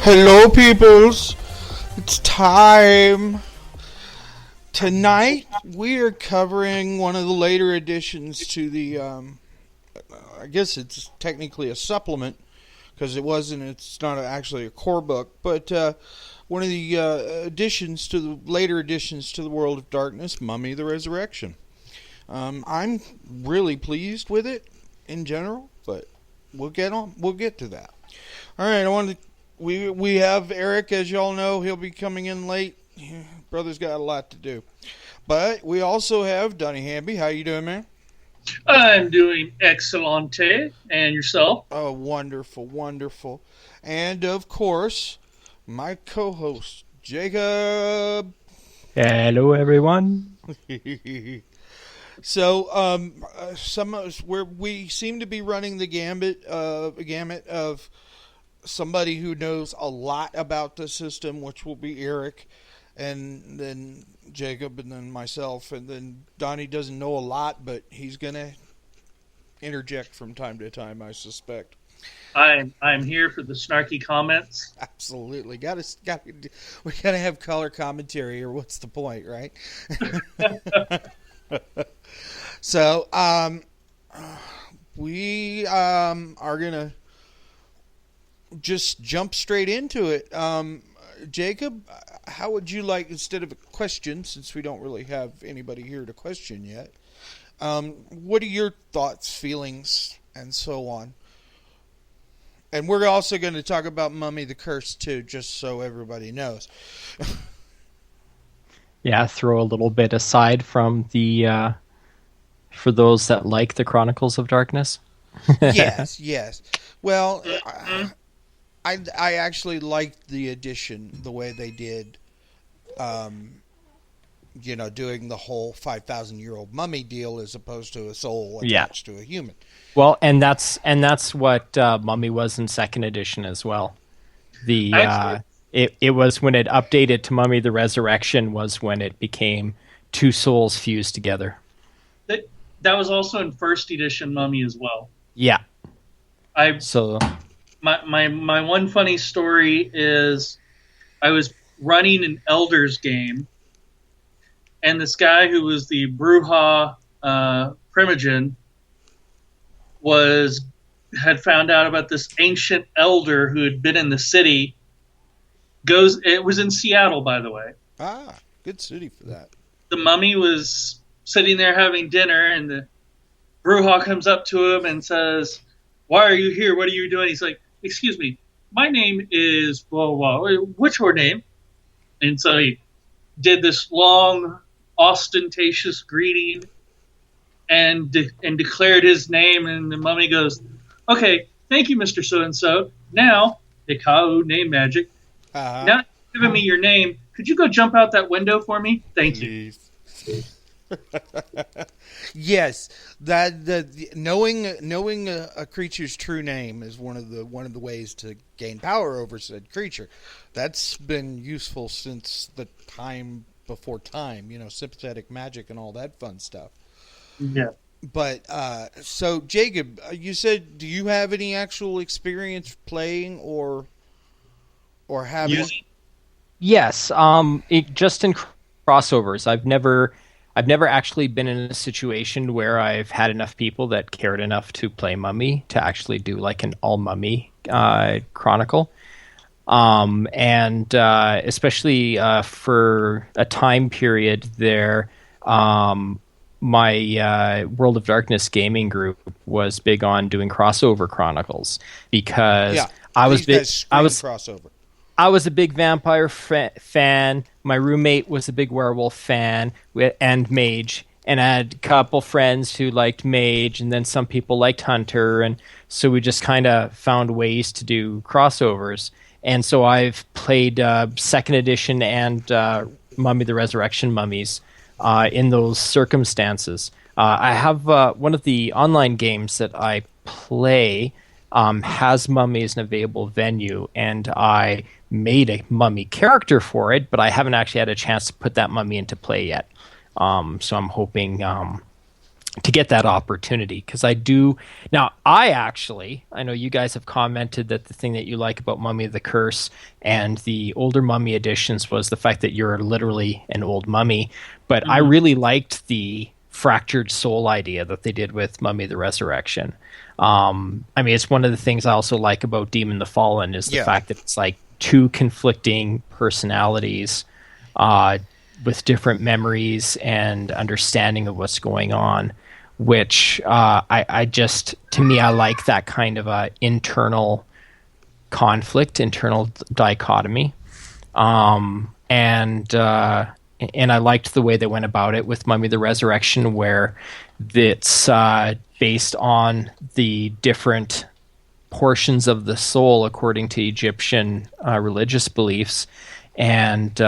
Hello, peoples. It's time. Tonight, we are covering one of the later additions to the, I guess it's technically a supplement, because it's not actually a core book, but one of the later additions to the World of Darkness, Mummy the Resurrection. I'm really pleased with it in general, but we'll get to that. All right, we have Eric, as y'all know. He'll be coming in late. Brother's got a lot to do. But we also have Donnie Hanby. How you doing, man? I'm doing excellente. And yourself? Oh, wonderful, wonderful. And, of course, my co-host, Jacob. Hello, everyone. So, we seem to be running the gamut of somebody who knows a lot about the system, which will be Eric, and then Jacob, and then myself, and then Donnie doesn't know a lot, but he's gonna interject from time to time, I suspect. I'm here for the snarky comments. Absolutely, we gotta have color commentary, or what's the point, right? So, we are gonna just jump straight into it. Jacob, how would you like, instead of a question, since we don't really have anybody here to question yet, what are your thoughts, feelings, and so on? And we're also going to talk about Mummy the Curse, too, just so everybody knows. Yeah, throw a little bit aside from the, for those that like the Chronicles of Darkness. Yes. Well, I actually liked the addition, the way they did, doing the whole 5,000-year-old mummy deal as opposed to a soul attached to a human. Well, and that's what Mummy was in second edition as well. It was when it updated to Mummy the Resurrection was when it became two souls fused together. That was also in first edition Mummy as well. Yeah. My one funny story is I was running an Elders game, and this guy who was the Bruja Primogen had found out about this ancient elder who had been in the city. It was in Seattle, by the way. Ah, good city for that. The mummy was sitting there having dinner, and the Bruja comes up to him and says, "Why are you here? What are you doing?" He's like, "Excuse me, my name is blah, blah, blah. What's your name?" And so he did this long, ostentatious greeting and declared his name. And the mummy goes, "Okay, thank you, Mr. So-and-so. Now, Hikau name magic. Now you've given me your name. Could you go jump out that window for me? Thank you." Yes, knowing a creature's true name is one of the ways to gain power over said creature. That's been useful since the time before time, sympathetic magic and all that fun stuff. Yeah. But so Jacob, you said, do you have any actual experience playing or having? Yes, just in crossovers. I've never actually been in a situation where I've had enough people that cared enough to play Mummy to actually do like an all Mummy chronicle. And especially for a time period there, my World of Darkness gaming group was big on doing crossover chronicles because I was crossover. I was a big vampire fan. My roommate was a big werewolf fan and mage. And I had a couple friends who liked mage, and then some people liked hunter. And so we just kind of found ways to do crossovers. And so I've played second edition and Mummy the Resurrection mummies in those circumstances. I have one of the online games that I play has Mummy as an available venue, and I made a Mummy character for it, but I haven't actually had a chance to put that Mummy into play yet. So I'm hoping to get that opportunity. Because I do now. I know you guys have commented that the thing that you like about Mummy the Curse and the older Mummy editions was the fact that you're literally an old mummy. But I really liked the fractured soul idea that they did with Mummy the Resurrection. I mean, it's one of the things I also like about Demon the Fallen is the fact that it's like two conflicting personalities with different memories and understanding of what's going on, which I just, to me, I like that kind of internal conflict, internal dichotomy. And I liked the way they went about it with Mummy the Resurrection, where it's based on the different portions of the soul according to Egyptian religious beliefs, and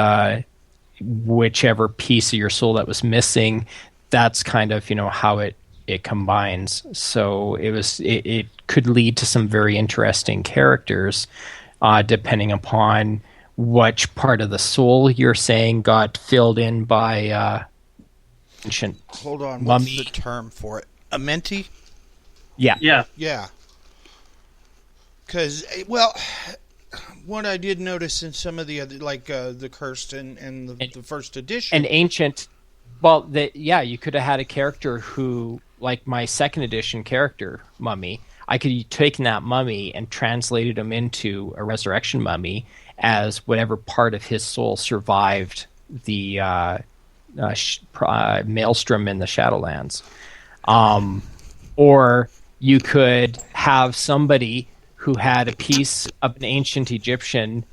whichever piece of your soul that was missing, that's kind of how it combines. So it could lead to some very interesting characters, depending upon which part of the soul you're saying got filled in by ancient Hold on, mummy. what's the term for it? A menti? Yeah. Yeah. Because, well, what I did notice in some of the other, like the Cursed and the first edition. An ancient, well, you could have had a character who, like my second edition character, Mummy, I could have taken that mummy and translated him into a resurrection mummy as whatever part of his soul survived the maelstrom in the Shadowlands. Or you could have somebody who had a piece of an ancient Egyptian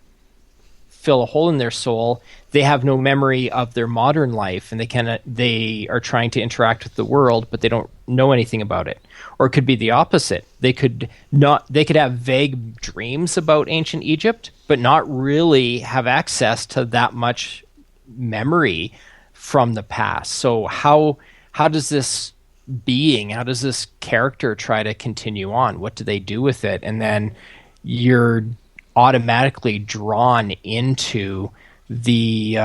fill a hole in their soul. They have no memory of their modern life, and they are trying to interact with the world, but they don't know anything about it. Or it could be the opposite. They could have vague dreams about ancient Egypt, but not really have access to that much memory from the past. So how does this character try to continue on? What do they do with it? And then you're automatically drawn into the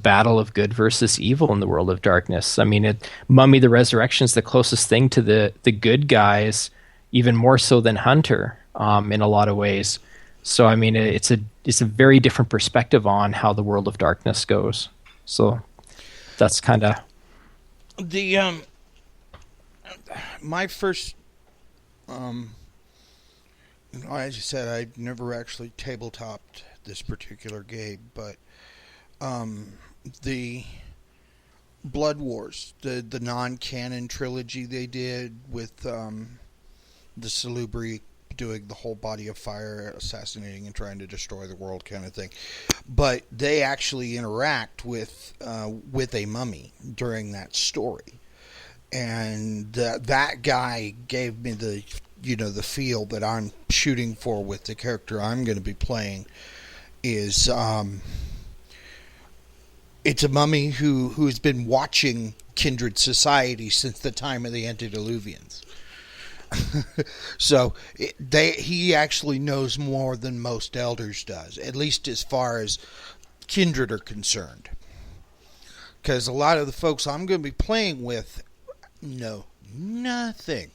battle of good versus evil in the world of darkness. I mean, Mummy the Resurrection is the closest thing to the good guys, even more so than Hunter, in a lot of ways. So I mean, it's a very different perspective on how the world of darkness goes. So that's kind of the my first as you said, I never actually tabletopped this particular game, but the Blood Wars, the non-canon trilogy they did with the Salubri doing the whole body of fire, assassinating and trying to destroy the world kind of thing. But they actually interact with a mummy during that story. And that guy gave me the feel that I'm shooting for with the character I'm going to be playing is it's a mummy who's been watching kindred society since the time of the antediluvians. So he actually knows more than most elders does, at least as far as kindred are concerned. Because a lot of the folks I'm going to be playing with know nothing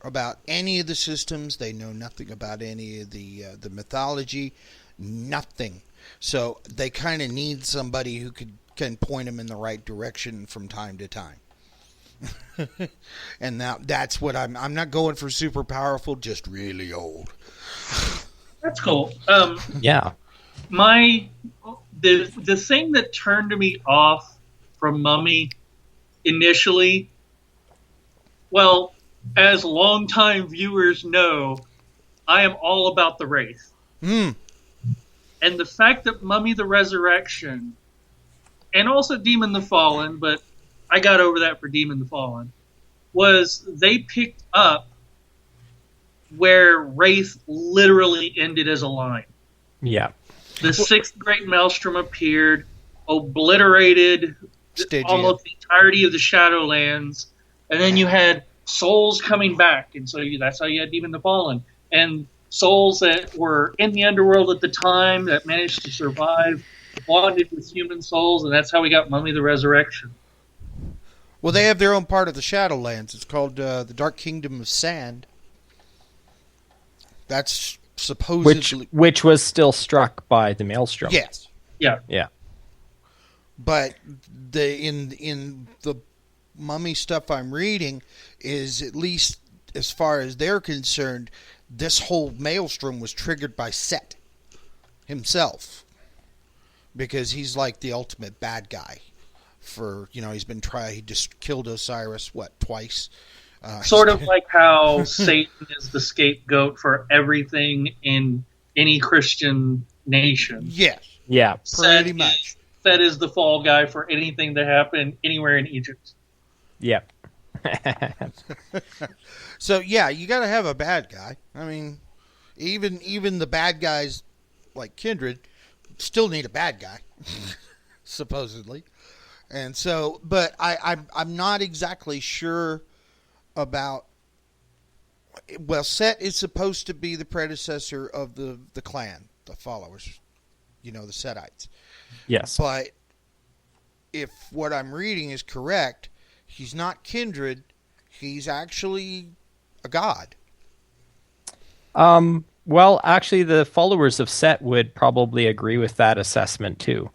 about any of the systems. They know nothing about any of the mythology, nothing. So they kind of need somebody who can point them in the right direction from time to time. And that's what I'm not going for super powerful, just really old. That's cool. Yeah. The thing that turned me off from Mummy initially, well, as longtime viewers know, I am all about the Wraith. And the fact that Mummy the Resurrection, and also Demon the Fallen, but I got over that for Demon the Fallen, was they picked up where Wraith literally ended as a line. Yeah. The sixth great maelstrom appeared, obliterated almost the entirety of the Shadowlands, and then you had souls coming back, and so that's how you had Demon the Fallen. And souls that were in the underworld at the time that managed to survive bonded with human souls, and that's how we got Mummy the Resurrection. Well, they have their own part of the Shadowlands. It's called the Dark Kingdom of Sand. That's supposedly... Which was still struck by the Maelstrom. Yes. Yeah. Yeah. But in the Mummy stuff I'm reading is, at least as far as they're concerned, this whole Maelstrom was triggered by Set himself. Because he's like the ultimate bad guy. He's been he just killed Osiris, twice? Sort of like how Satan is the scapegoat for everything in any Christian nation. Yes. Yeah. Pretty much. Set is the fall guy for anything that happened anywhere in Egypt. Yeah. So, yeah, you got to have a bad guy. I mean, even the bad guys like Kindred still need a bad guy, supposedly. And so, but I'm not exactly sure about... Well, Set is supposed to be the predecessor of the clan, the followers, the Setites. Yes. But if what I'm reading is correct, he's not Kindred. He's actually a god. Well, actually, the followers of Set would probably agree with that assessment, too.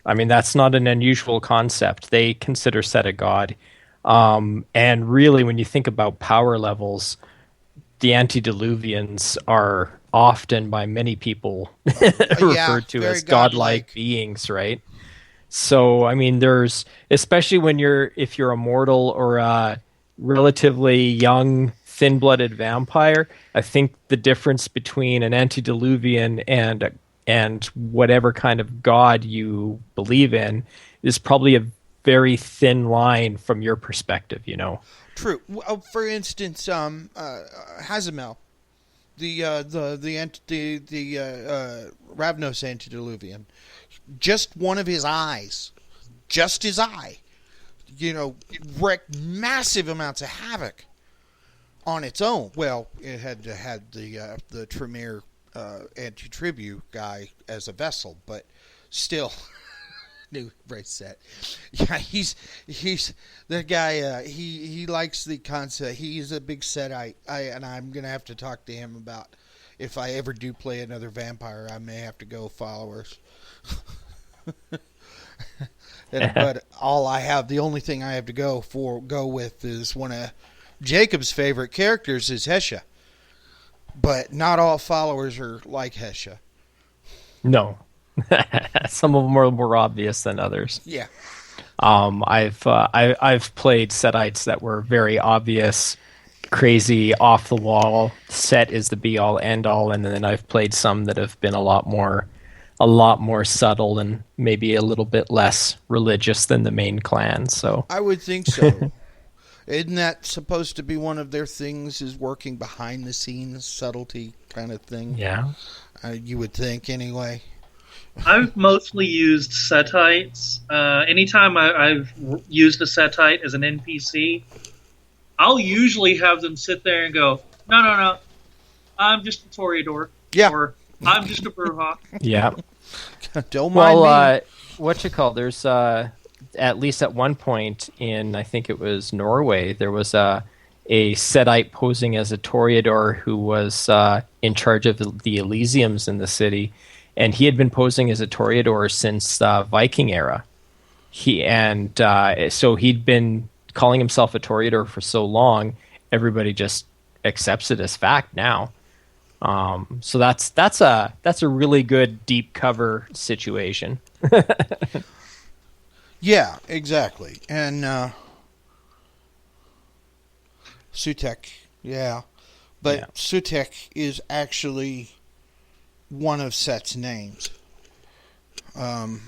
I mean, that's not an unusual concept. They consider Set a god. And really, when you think about power levels, the antediluvians are often, by many people, referred to as godlike beings, right? So, I mean, especially if you're a mortal or a relatively young, thin-blooded vampire, I think the difference between an antediluvian and whatever kind of god you believe in is probably a very thin line from your perspective, True. For instance, Hazamel, the Ravnos antediluvian, just one of his eyes, just his eye, wreaked massive amounts of havoc on its own. Well, it had the Tremere anti-tribu guy as a vessel, but still, new race Set. Yeah, he's that guy. He likes the concept. He's a big Setite, and I'm gonna have to talk to him about if I ever do play another vampire. I may have to go followers. But the only thing I have to go with is one of Jacob's favorite characters is Hesha. But not all followers are like Hesha. No. Some of them are more obvious than others. Yeah. I've played Setites that were very obvious, crazy, off the wall. Set is the be all end all, and then I've played some that have been a lot more subtle and maybe a little bit less religious than the main clan. So I would think so. Isn't that supposed to be one of their things, is working behind the scenes, subtlety kind of thing? Yeah. You would think, anyway. I've mostly used Setites. Anytime I've used a Setite as an NPC, I'll usually have them sit there and go, no, I'm just a Toreador. Yeah. Or I'm just a Brewhawk. Yeah. Don't mind me. There's at least at one point in, I think it was Norway, there was a Setite posing as a Toreador who was in charge of the Elysiums in the city, and he had been posing as a Toreador since Viking era. So he'd been calling himself a Toreador for so long, everybody just accepts it as fact now. So that's a really good deep cover situation. Yeah, exactly. And Sutek, yeah. But yeah. Sutek is actually one of Set's names. So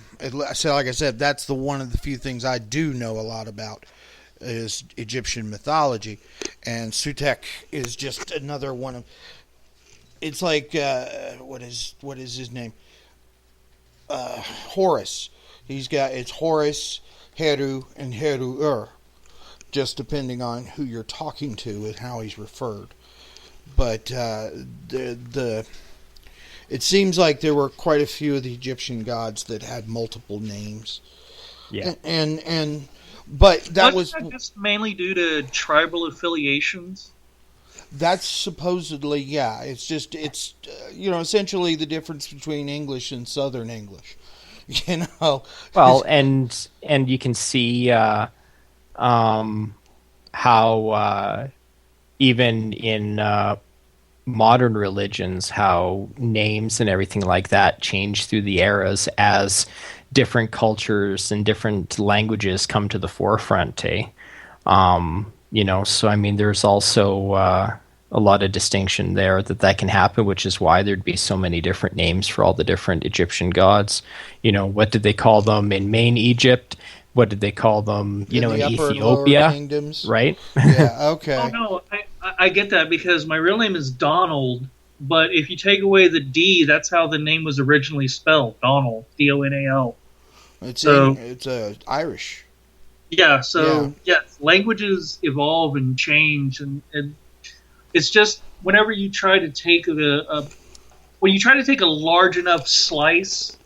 like I said, that's one of the few things I do know a lot about is Egyptian mythology. And Sutek is just another one of... It's like, what is his name? Horus. It's Horus, Heru, and Heru-ur, just depending on who you're talking to and how he's referred. But it seems like there were quite a few of the Egyptian gods that had multiple names. Yeah. And But that Wasn't that just mainly due to tribal affiliations? that's supposedly, yeah. It's essentially the difference between English and Southern English. You know, Well, and you can see how even in modern religions, how names and everything like that change through the eras as different cultures and different languages come to the forefront. So I mean, there's also a lot of distinction there that can happen, which is why there'd be so many different names for all the different Egyptian gods. What did they call them in main Egypt? What did they call them, in in the upper and lower Ethiopia? kingdoms. Right? Yeah. Oh Okay. no, I get that because my real name is Donald, but if you take away the D, that's how the name was originally spelled, Donald, Donal. So It's Irish. yeah, Yeah. so yes, languages evolve and change, and it's just whenever you try to take when you try to take a large enough slice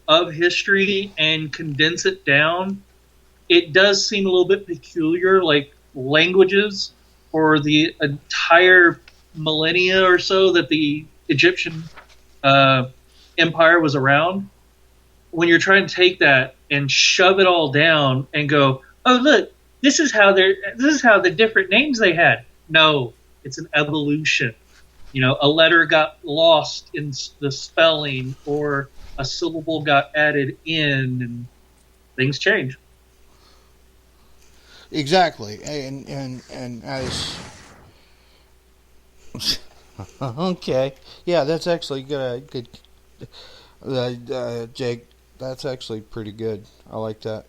of history and condense it down, it does seem a little bit peculiar. Like languages for the entire millennia or so that the Egyptian uh, empire was around, when you're trying to take that and shove it all down and go, oh look, this is how the different names they had. No, it's an evolution. A letter got lost in the spelling, or a syllable got added in, and things change. Exactly. And as okay, yeah, that's actually good. Jake, that's actually pretty good. I like that.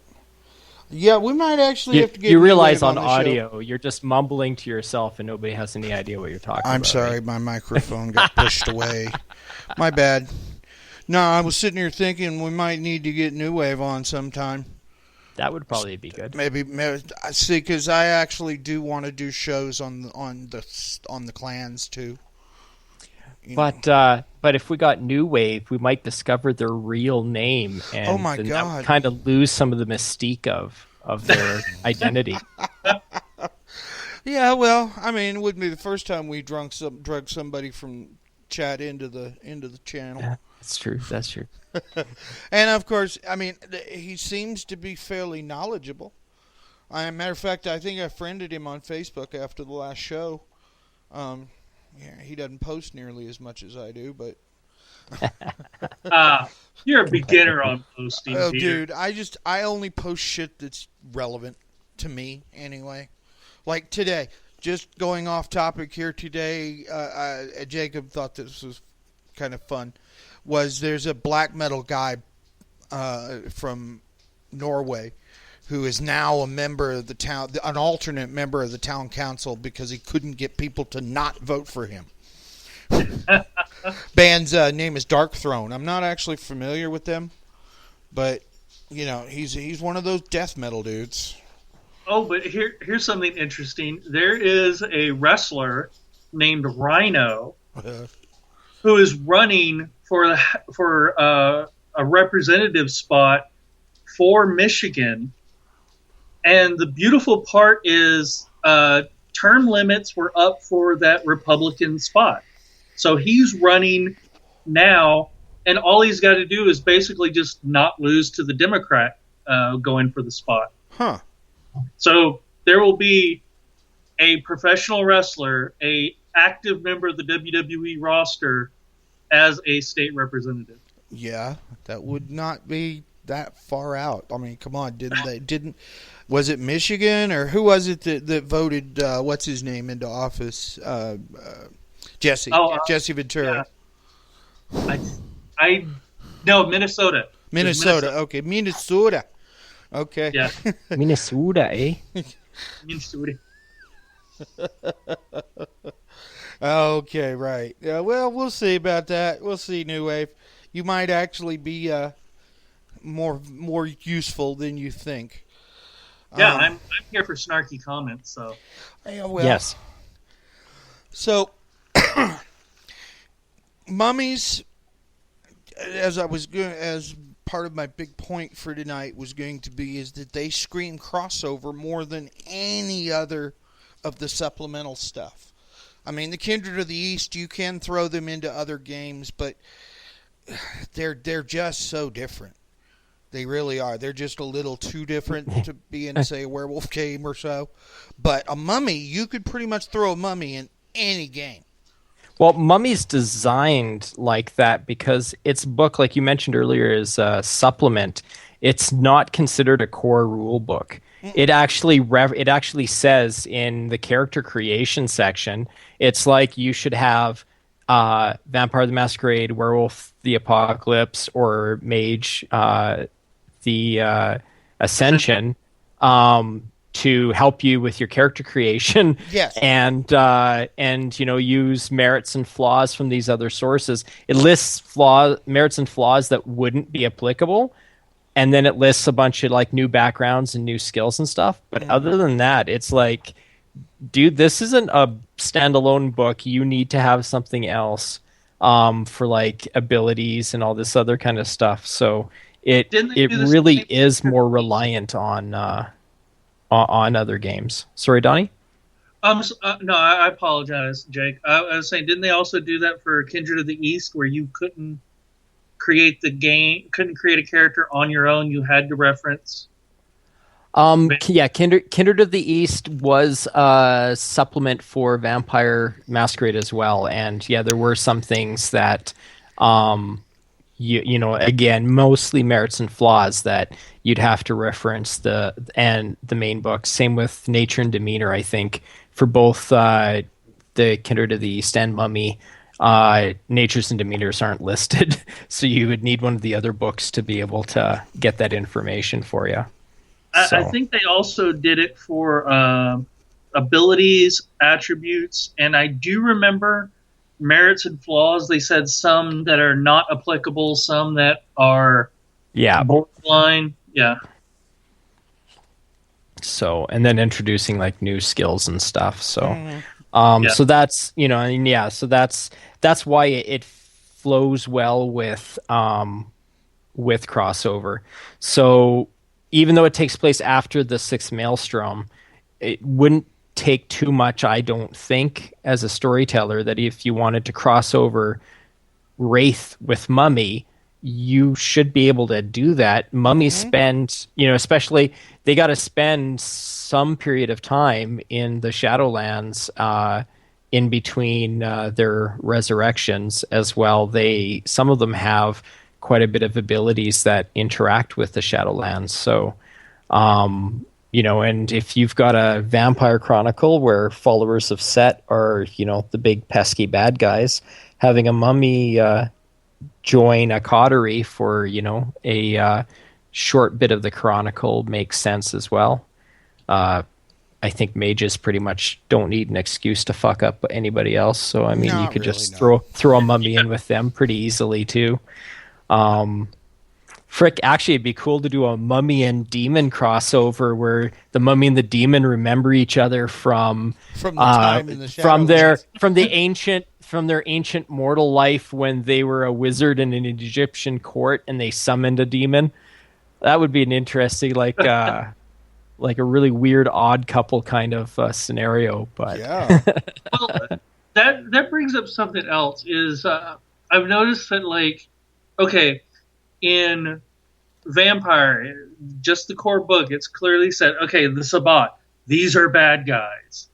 Yeah, we might actually You, have to get you New realize Wave on on the show. audio, you're just mumbling to yourself and nobody has any idea what you're talking I'm about, sorry, right? my microphone got pushed away. My bad. No, I was sitting here thinking we might need to get New Wave on sometime. That would probably be good. Maybe I see, because I actually do want to do shows on the clans too. But if we got New Wave, we might discover their real name, Oh and my then that would God. kind of lose some of the mystique of their identity. Yeah, well, I mean, it wouldn't be the first time we drug somebody from chat into the channel. Yeah, that's true. That's true. And of course, I mean, he seems to be fairly knowledgeable. Matter of fact, I think I friended him on Facebook after the last show. Yeah, he doesn't post nearly as much as I do, but You're a beginner on posting, oh, Peter. dude, I only post shit that's relevant to me anyway. Like today, just going off topic here today, Jacob thought this was kind of fun. There's a black metal guy from Norway who is now a member of the town, an alternate member of the town council, because he couldn't get people to not vote for him. Band's name is Dark Throne. I'm not actually familiar with them, but he's one of those death metal dudes. Oh, but here's something interesting. There is a wrestler named Rhino who is running for a representative spot for Michigan. And the beautiful part is term limits were up for that Republican spot. So he's running now, and all he's got to do is basically just not lose to the Democrat going for the spot. Huh. So there will be a professional wrestler, a active member of the WWE roster, as a state representative. Yeah, that would not be that far out. I mean, come on, was it Michigan, or who was it that voted what's his name into office? Jesse Ventura. Yeah. I no, Minnesota. Minnesota. Okay, Minnesota. Okay. Yeah. Minnesota, eh? Minnesota. Okay, right. Yeah, well, we'll see about that. We'll see, New Wave. You might actually be more useful than you think. Yeah, I'm here for snarky comments. So. Yeah, well, Yes. So, mummies, as part of my big point for tonight was going to be is that they scream crossover more than any other of the supplemental stuff. I mean, the Kindred of the East, you can throw them into other games, but they're just so different. They really are. They're just a little too different to be in, say, a werewolf game or so. But a mummy, you could pretty much throw a mummy in any game. Well, Mummy's designed like that because its book, like you mentioned earlier, is a supplement. It's not considered a core rule book. It actually says in the character creation section, it's like you should have Vampire the Masquerade, Werewolf the Apocalypse, or Mage the Ascension to help you with your character creation. Yes. And use merits and flaws from these other sources. It lists merits and flaws that wouldn't be applicable, and then it lists a bunch of like new backgrounds and new skills and stuff. But other than that, it's like, dude, this isn't a standalone book. You need to have something else for like abilities and all this other kind of stuff. So it really is more reliant on other games. Sorry, Donnie? No, I apologize, Jake. I was saying, didn't they also do that for Kindred of the East, where you couldn't create a character on your own? You had to reference. Yeah, Kindred of the East was a supplement for Vampire Masquerade as well, and yeah, there were some things that, again, mostly merits and flaws that you'd have to reference the main book. Same with Nature and Demeanor, I think, for both the Kindred of the East and Mummy. Natures and Demeanors aren't listed, so you would need one of the other books to be able to get that information for you. I think they also did it for abilities, attributes, and I do remember merits and flaws. They said some that are not applicable, some that are borderline. Yeah. So, and then introducing like new skills and stuff. So, so that's, so that's why it flows well with crossover. So even though it takes place after the Sixth Maelstrom, it wouldn't take too much, I don't think, as a storyteller, that if you wanted to cross over Wraith with Mummy, you should be able to do that. Mummy spend, especially they got to spend some period of time in the Shadowlands in between their resurrections as well. Some of them have quite a bit of abilities that interact with the Shadowlands. So, and if you've got a Vampire Chronicle where followers of Set are, the big pesky bad guys, having a Mummy join a coterie for, a short bit of the Chronicle makes sense as well. I think mages pretty much don't need an excuse to fuck up anybody else. So, I mean, you could just throw a Mummy in with them pretty easily too. Actually, it'd be cool to do a Mummy and Demon crossover where the Mummy and the Demon remember each other from the time in the from their ancient mortal life when they were a wizard in an Egyptian court and they summoned a demon. That would be an interesting, like a really weird, odd couple kind of scenario. But yeah, well, that brings up something else. Is I've noticed that, like, okay, in Vampire, just the core book, it's clearly said, okay, the Sabbat, these are bad guys.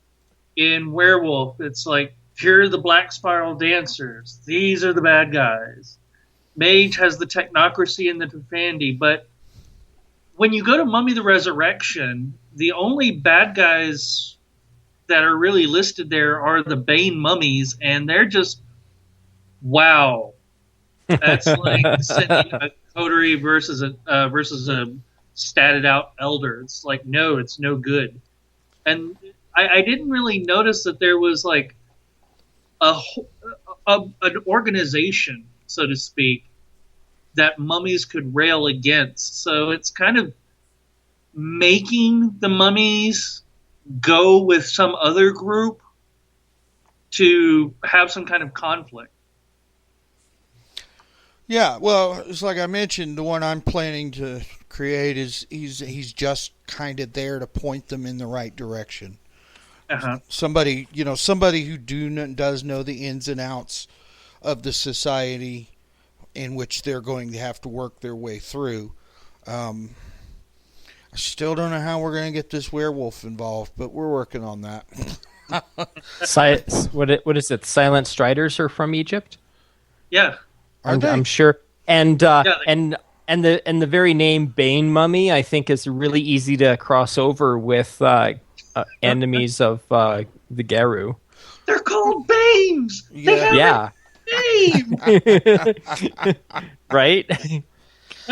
In Werewolf, it's like, here are the Black Spiral Dancers, these are the bad guys. Mage has the Technocracy and the Tefandi, but when you go to Mummy the Resurrection, the only bad guys that are really listed there are the Bane mummies, and they're just, wow. That's like sending a coterie versus a statted out elder. It's like, no, it's no good. And I didn't really notice that there was like an organization, so to speak, that mummies could rail against. So it's kind of making the mummies go with some other group to have some kind of conflict. Yeah, well, it's like I mentioned, the one I'm planning to create is he's just kind of there to point them in the right direction. Uh-huh. Somebody who does know the ins and outs of the society in which they're going to have to work their way through. I still don't know how we're going to get this werewolf involved, but we're working on that. What is it? Silent Striders are from Egypt. Yeah. I'm sure. And Yeah, and the very name Bane Mummy, I think, is really easy to cross over with enemies of the Garu. they're called Banes. They have Yeah. a name. Right.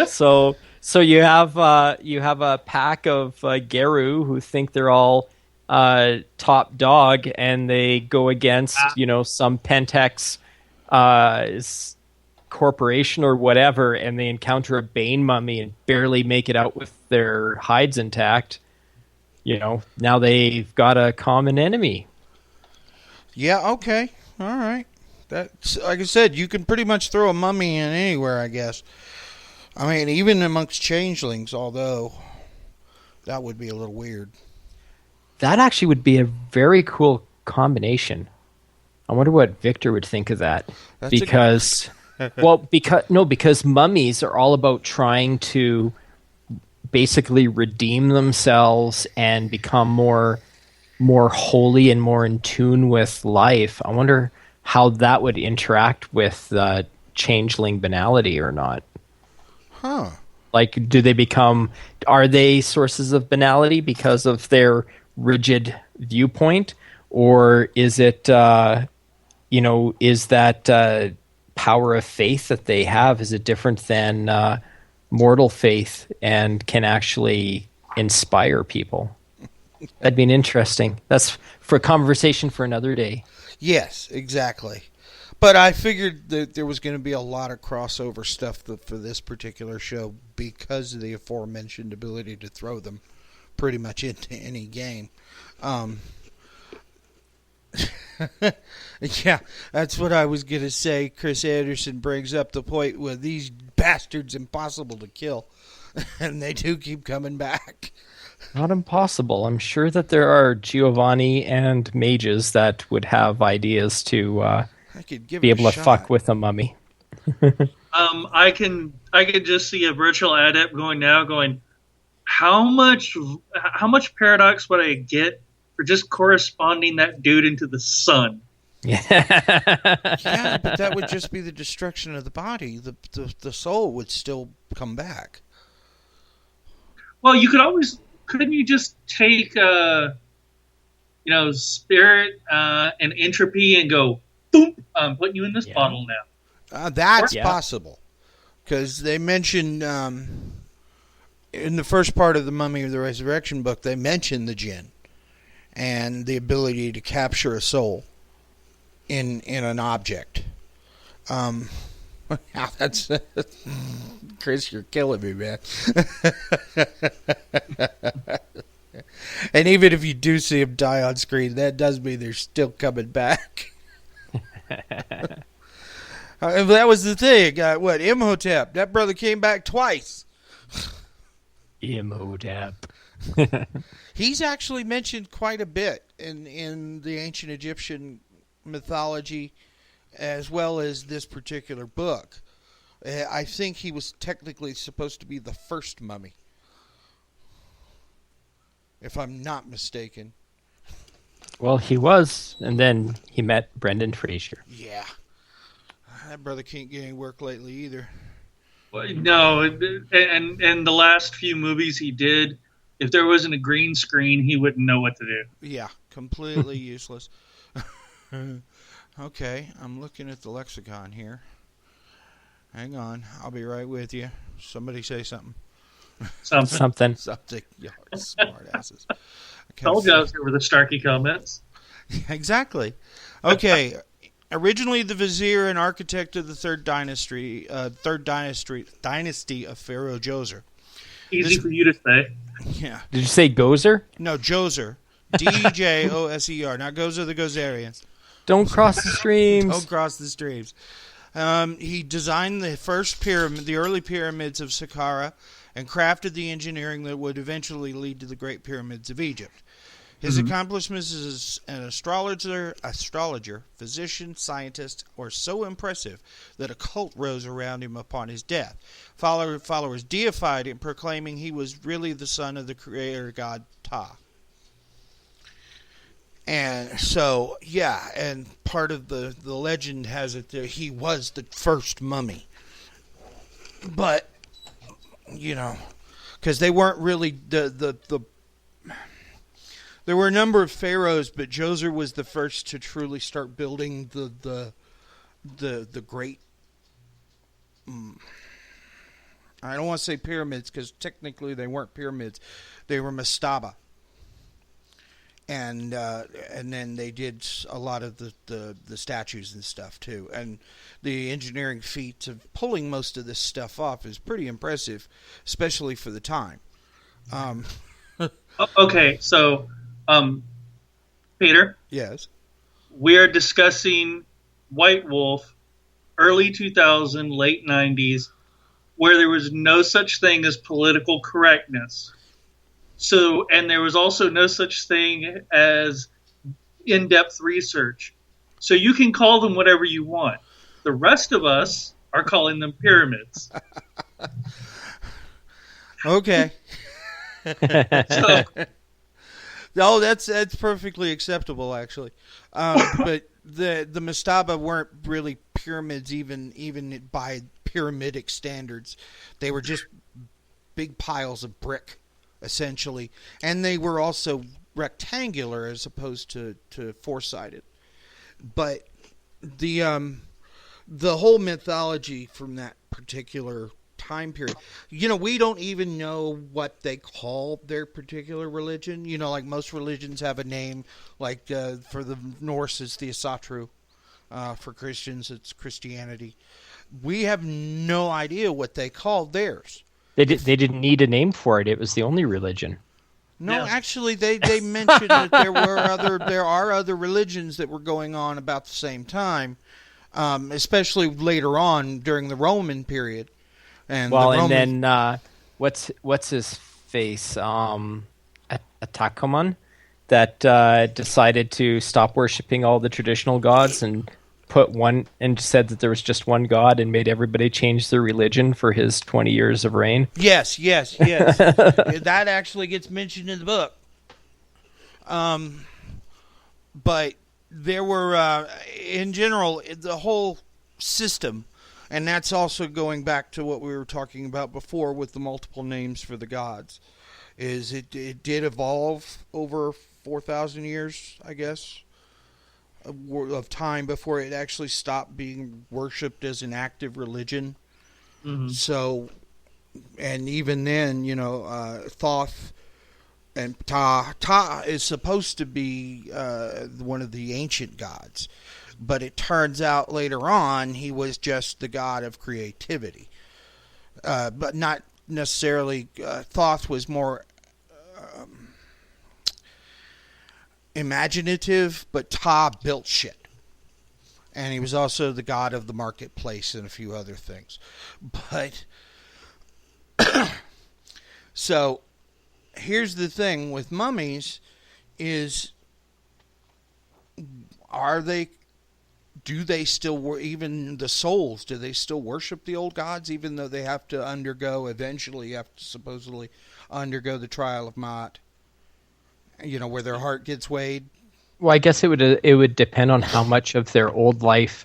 So you have a pack of Garu who think they're all top dog, and they go against some Pentex corporation or whatever, and they encounter a Bane mummy and barely make it out with their hides intact. Now they've got a common enemy. Yeah, okay. All right. That's, like I said, you can pretty much throw a mummy in anywhere, I guess. I mean, even amongst changelings, although that would be a little weird. That actually would be a very cool combination. I wonder what Victor would think of that. Because mummies are all about trying to basically redeem themselves and become more holy and more in tune with life. I wonder how that would interact with changeling banality or not. Huh. Like, are they sources of banality because of their rigid viewpoint? Or is it, is that power of faith that they have, is it different than mortal faith and can actually inspire people? That'd be interesting. That's for a conversation for another day. Yes, exactly. But I figured that there was going to be a lot of crossover stuff for this particular show because of the aforementioned ability to throw them pretty much into any game. Yeah, that's what I was going to say. Chris Anderson brings up the point where these bastards impossible to kill, and they do keep coming back. Not impossible. I'm sure that there are Giovanni and mages that would have ideas to be able to fuck with a mummy. I can just see a virtual adept going, how much paradox would I get for just corresponding that dude into the sun? Yeah, but that would just be the destruction of the body. The soul would still come back. Well, couldn't you just take spirit and entropy and go, boom, I'm putting you in this bottle now. That's possible. Because they mentioned in the first part of the Mummy of the Resurrection book, they mentioned the jinn and the ability to capture a soul in an object. That's Chris, you're killing me, man. And even if you do see him die on screen, that does mean they're still coming back. That was the thing. Imhotep? That brother came back twice. Imhotep. He's actually mentioned quite a bit in the ancient Egyptian mythology, as well as this particular book. I think he was technically supposed to be the first mummy, if I'm not mistaken. Well, he was, and then he met Brendan Fraser. Yeah. That brother can't get any work lately either. Well, no, and the last few movies he did, if there wasn't a green screen, he wouldn't know what to do. Yeah, completely useless. Okay, I'm looking at the lexicon here. Hang on, I'll be right with you. Somebody say something. Something. Something. Yeah, smart asses. Told you I was here with the Starkey comments. Exactly. Okay. Originally the vizier and architect of the third dynasty of Pharaoh Djoser. Easy for you to say. Yeah. Did you say Gozer? No, Djoser. Djoser, not Gozer the Gozerians. Don't cross the streams. Don't cross the streams. He designed the first pyramid, the early pyramids of Saqqara, and crafted the engineering that would eventually lead to the Great Pyramids of Egypt. His accomplishments as an astrologer, physician, scientist were so impressive that a cult rose around him upon his death. Followers deified him, proclaiming he was really the son of the creator god Ptah. And so, yeah, and part of the legend has it that he was the first mummy. But, because they weren't really there were a number of pharaohs, but Djoser was the first to truly start building the great. I don't want to say pyramids because technically they weren't pyramids; they were mastaba. And then they did a lot of the statues and stuff too. And the engineering feat of pulling most of this stuff off is pretty impressive, especially for the time. Okay, so. Peter? Yes. We are discussing White Wolf, early 2000, late 90s, where there was no such thing as political correctness. So, and there was also no such thing as in-depth research. So you can call them whatever you want. The rest of us are calling them pyramids. Okay. So, No, that's perfectly acceptable, actually. But the mastaba weren't really pyramids, even by pyramidic standards. They were just big piles of brick, essentially, and they were also rectangular as opposed to four-sided. But the whole mythology from that particular time period, we don't even know what they call their particular religion. Like most religions have a name, like for the Norse it's the Asatru, for Christians it's Christianity. We have no idea what they called theirs. They didn't need a name for it. It was the only religion. No, yeah. Actually, they mentioned that there are other religions that were going on about the same time, especially later on during the Roman period. And then what's his face? Atakamon, that decided to stop worshiping all the traditional gods and put one and said that there was just one god and made everybody change their religion for his 20 years of reign. Yes. That actually gets mentioned in the book. But there were, in general, the whole system. And that's also going back to what we were talking about before with the multiple names for the gods. Is it did evolve over 4,000 years, I guess, of time before it actually stopped being worshipped as an active religion. Mm-hmm. So, and even then, Thoth and Ptah. Ptah is supposed to be one of the ancient gods. But it turns out later on he was just the god of creativity. But not necessarily. Thoth was more imaginative, but Ptah built shit. And he was also the god of the marketplace and a few other things. But so here's the thing with mummies is, do they still, even the souls, do they still worship the old gods, even though they have to supposedly undergo the trial of Ma'at, where their heart gets weighed? Well, I guess it would depend on how much of their old life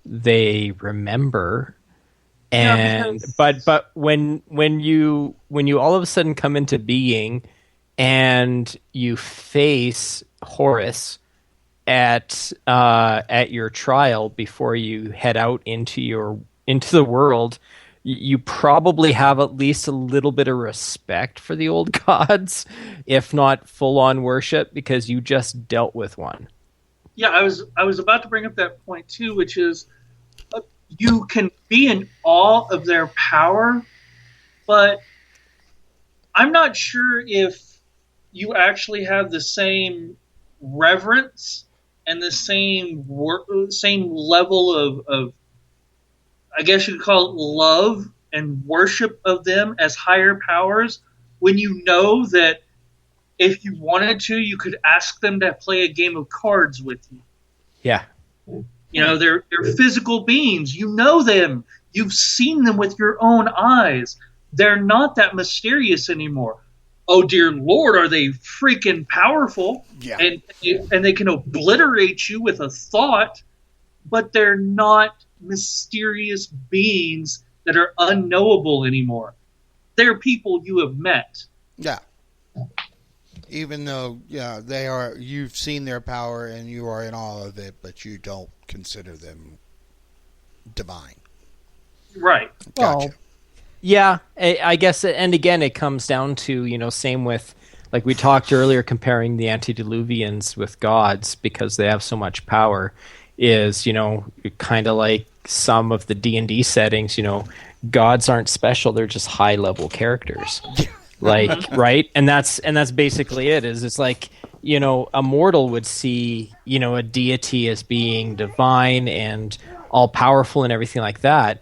they remember. And but when you all of a sudden come into being and you face Horus at your trial before you head out into the world, you probably have at least a little bit of respect for the old gods, if not full on worship, because you just dealt with one. Yeah, I was about to bring up that point too, which is you can be in awe of their power, but I'm not sure if you actually have the same reverence and the same level of I guess you could call it love and worship of them as higher powers, when you know that if you wanted to, you could ask them to play a game of cards with you. Yeah. You know, they're physical beings. You know them. You've seen them with your own eyes. They're not that mysterious anymore. Oh dear Lord, are they freaking powerful? Yeah. And they can obliterate you with a thought, but they're not mysterious beings that are unknowable anymore. They're people you have met. Yeah. Even though, yeah, they are, you've seen their power and you are in awe of it, but you don't consider them divine. Right. Gotcha. Well, yeah, I guess, and again, it comes down to, same with, like we talked earlier, comparing the antediluvians with gods because they have so much power, is, kind of like some of the D&D settings, gods aren't special, they're just high-level characters. Like, right? And that's basically it, is it's like, a mortal would see, a deity as being divine and all-powerful and everything like that.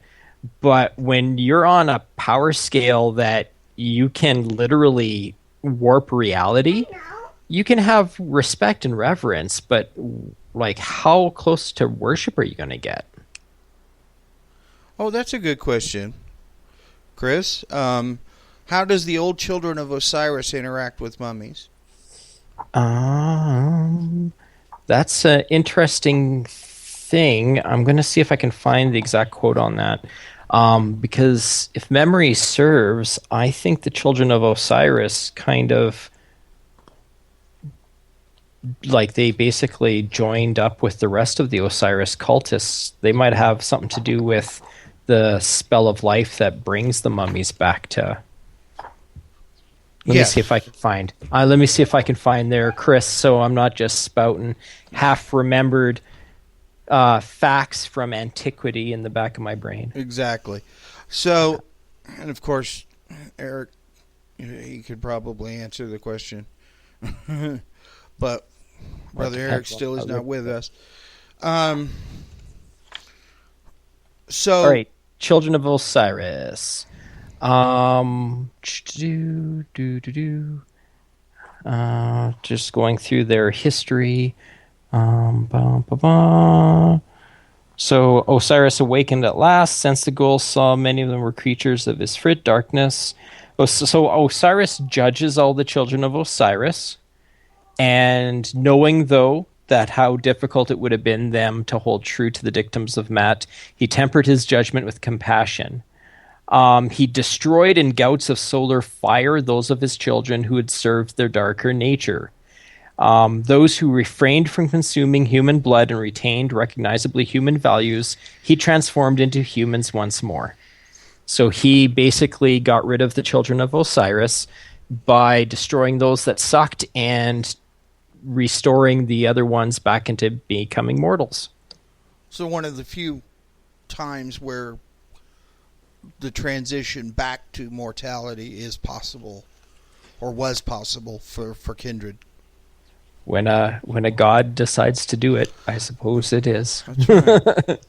But when you're on a power scale that you can literally warp reality, you can have respect and reverence, but like, how close to worship are you going to get? Oh, that's a good question, Chris. How does the old children of Osiris interact with mummies? That's an interesting thing. I'm going to see if I can find the exact quote on that. Because if memory serves, I think the children of Osiris kind of, like, they basically joined up with the rest of the Osiris cultists. They might have something to do with the spell of life that brings the mummies back to... Let me see if I can find. Let me see if I can find there, Chris, so I'm not just spouting half-remembered facts from antiquity in the back of my brain. Exactly. So, and of course, Eric, he could probably answer the question. But Brother Eric still is not with us. So, all right, Children of Osiris. Just going through their history. So Osiris awakened at last, sensed the ghouls, saw many of them were creatures of Ifrit darkness. So Osiris judges all the children of Osiris, and knowing though that how difficult it would have been them to hold true to the dictums of Mat, he tempered his judgment with compassion. He destroyed in gouts of solar fire those of his children who had served their darker nature. Those who refrained from consuming human blood and retained recognizably human values, he transformed into humans once more. So he basically got rid of the children of Osiris by destroying those that sucked and restoring the other ones back into becoming mortals. So one of the few times where the transition back to mortality is possible, or was possible for Kindred. When a god decides to do it, I suppose it is. That's right.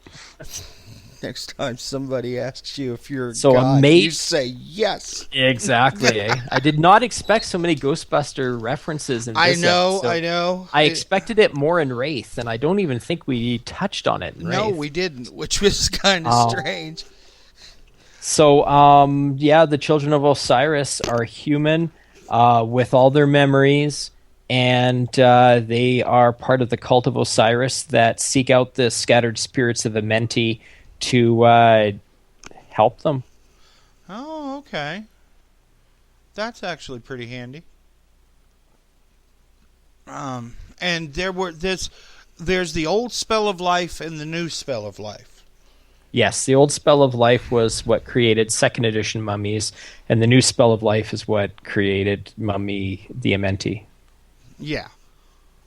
Next time somebody asks you if you're a god, you say yes. Exactly. I did not expect so many Ghostbuster references in this episode. I know. I expected it more in Wraith, and I don't even think we touched on it in Wraith. No, we didn't, which was kind of strange. So, the children of Osiris are human with all their memories, and they are part of the cult of Osiris that seek out the scattered spirits of Amenti to help them. Oh, okay. That's actually pretty handy. And there's the old spell of life and the new spell of life. Yes, the old spell of life was what created second edition mummies, and the new spell of life is what created Mummy the Amenti. Yeah.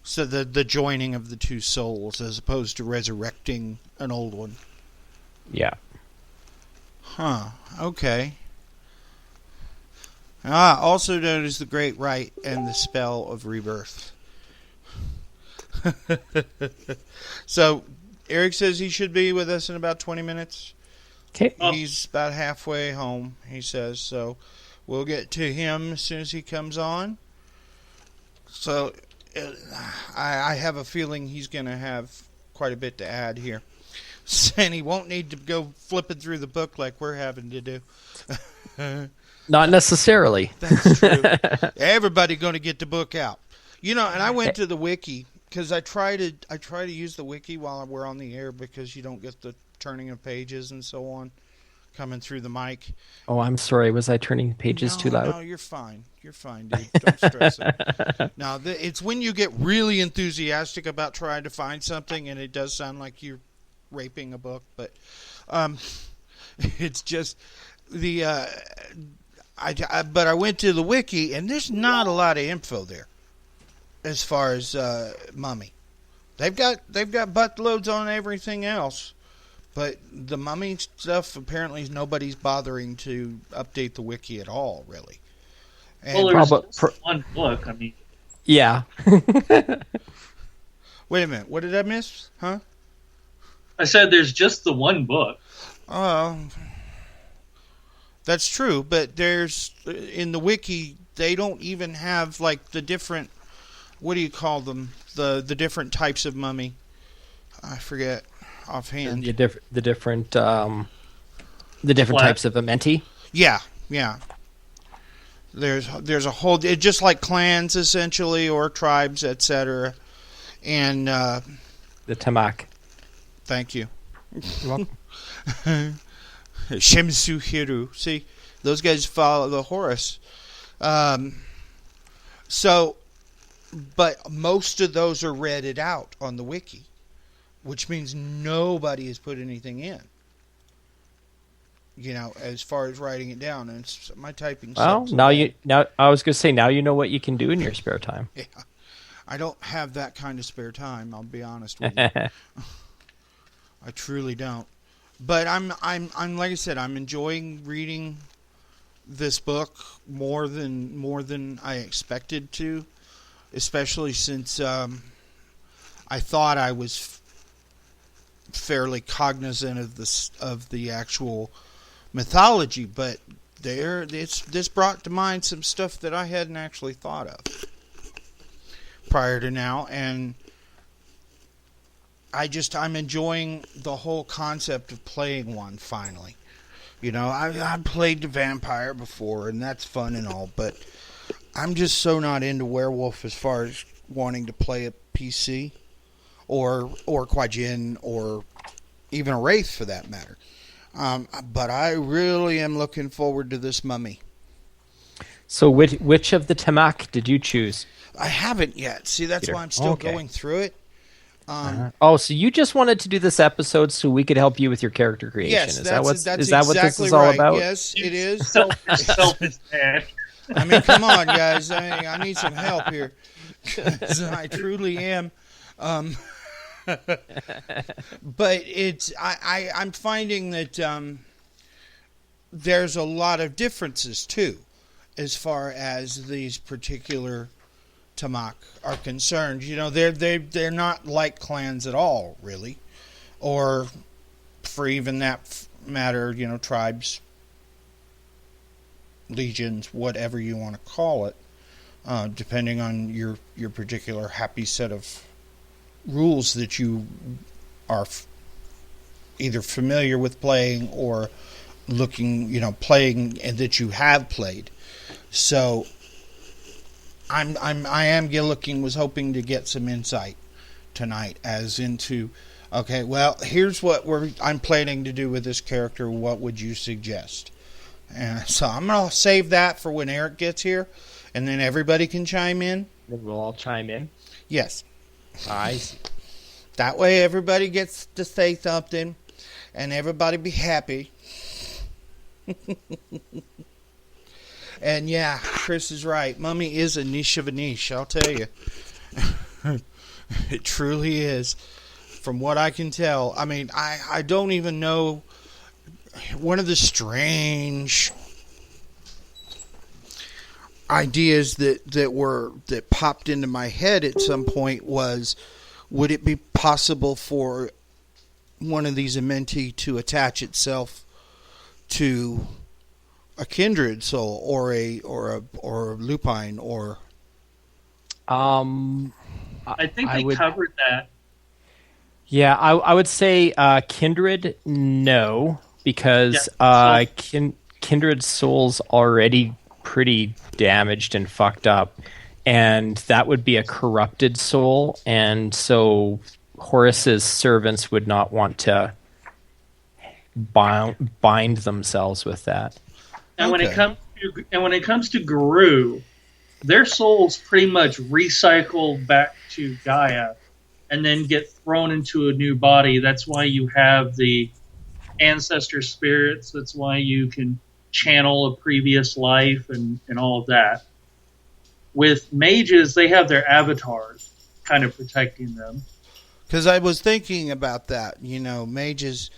So the joining of the two souls as opposed to resurrecting an old one. Yeah. Huh. Okay. Also known as the Great Rite and the Spell of Rebirth. So, Eric says he should be with us in about 20 minutes. Okay. He's about halfway home, he says, so we'll get to him as soon as he comes on. So I have a feeling he's going to have quite a bit to add here. And he won't need to go flipping through the book like we're having to do. Not necessarily. That's true. Everybody going to get the book out. And I went to the wiki because I try to use the wiki while we're on the air because you don't get the turning of pages and so on coming through the mic. Oh, I'm sorry. Was I turning pages too loud? No, you're fine. You're fine, dude. Don't stress it. Now, it's when you get really enthusiastic about trying to find something and it does sound like you're raping a book, but it's just the but I went to the wiki and there's not a lot of info there as far as Mummy. They've got buttloads on everything else, but the Mummy stuff apparently nobody's bothering to update the wiki at all, really. And Well, there's just one book. I mean, Yeah. wait a minute, what did I miss? Huh? I said there's just the one book. That's true, but there's in the wiki they don't even have like the different, what do you call them? The different types of mummy. I forget offhand. The different types of Amenti. Yeah. There's a whole, it's just like clans essentially or tribes, etc. And The Tamak. thank you. You're welcome. Shemsu Hiru. See, those guys follow the Horus. But most of those are redded out on the wiki, which means nobody has put anything in. As far as writing it down, and my typing. Well, now I was going to say, now you know what you can do in your spare time. Yeah, I don't have that kind of spare time. I'll be honest with you. I truly don't. But I'm like I said, I'm enjoying reading this book more than I expected to, especially since I thought I was fairly cognizant of the actual mythology, but this brought to mind some stuff that I hadn't actually thought of prior to now, and I'm enjoying the whole concept of playing one finally. I played the vampire before, and that's fun and all, but I'm just so not into werewolf as far as wanting to play a PC or Kwajin or even a Wraith for that matter. But I really am looking forward to this Mummy. So which of the Tamak did you choose? I haven't yet. See, that's Peter. why I'm still Okay. going through it. So you just wanted to do this episode so we could help you with your character creation? Yes, is that what exactly this is all right. about? Yes, it is. Yourself is bad. I mean, come on, guys. I need some help here. 'Cause I truly am. But I'm finding that there's a lot of differences too, as far as these particular Tamak are concerned. They're not like clans at all, really, or for even that matter, tribes, legions, whatever you want to call it, depending on your particular happy set of rules that you are either familiar with playing or playing and that you have played. So I was hoping to get some insight tonight as into, okay, well, here's what I'm planning to do with this character. What would you suggest? And so I'm going to save that for when Eric gets here, and then everybody can chime in. Then we'll all chime in. Yes. I see. That way everybody gets to say something, and everybody be happy. And yeah, Chris is right. Mummy is a niche of a niche, I'll tell you. It truly is. From what I can tell. I mean, I don't even know. One of the strange ideas that popped into my head at some point was, would it be possible for one of these Amenti to attach itself to a kindred soul or a lupine or? I think they covered that. Yeah, I would say kindred, no, because kindred soul's already pretty damaged and fucked up, and that would be a corrupted soul, and so Horus's servants would not want to bind themselves with that. And when it comes to Guru, their souls pretty much recycle back to Gaia and then get thrown into a new body. That's why you have the ancestor spirits. That's why you can channel a previous life and all of that. With mages, they have their avatars kind of protecting them. Because I was thinking about that. Mages,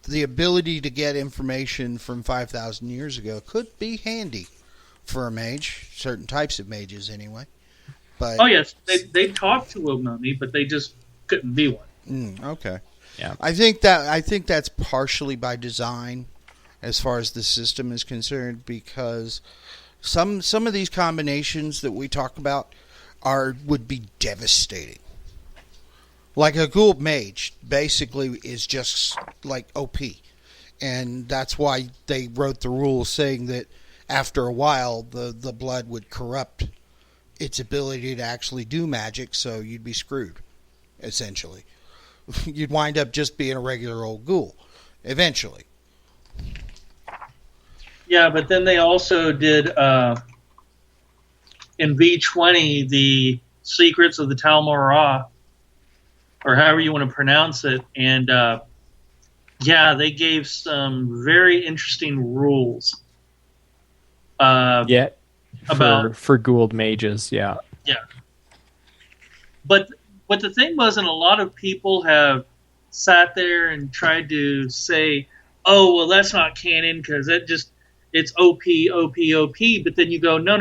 the ability to get information from 5,000 years ago could be handy for a mage. Certain types of mages, anyway. But oh yes, they talked to a mummy, but they just couldn't be one. Okay. Yeah. I think that's partially by design, as far as the system is concerned, because some of these combinations that we talk about would be devastating. Like a ghoul mage basically is just like OP, and that's why they wrote the rules saying that after a while the blood would corrupt its ability to actually do magic, so you'd be screwed, essentially. You'd wind up just being a regular old ghoul, eventually. Yeah, but then they also did, in V20, the Secrets of the Talmorah, or however you want to pronounce it, and they gave some very interesting rules. For Gould mages, yeah. Yeah. But the thing was, and a lot of people have sat there and tried to say, oh, well, that's not canon because it's OP, OP, OP. But then you go, no.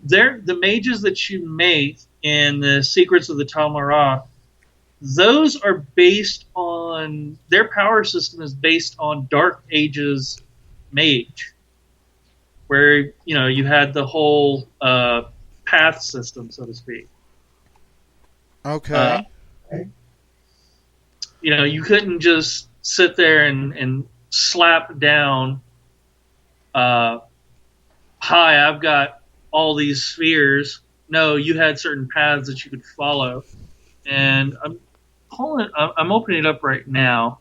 The mages that you make in the Secrets of the Talmorah, those are based on, their power system is based on Dark Ages mage. Where, you had the whole path system, so to speak. Okay. You couldn't just sit there and slap down, hi, I've got all these spheres. No, you had certain paths that you could follow. And I'm opening it up right now.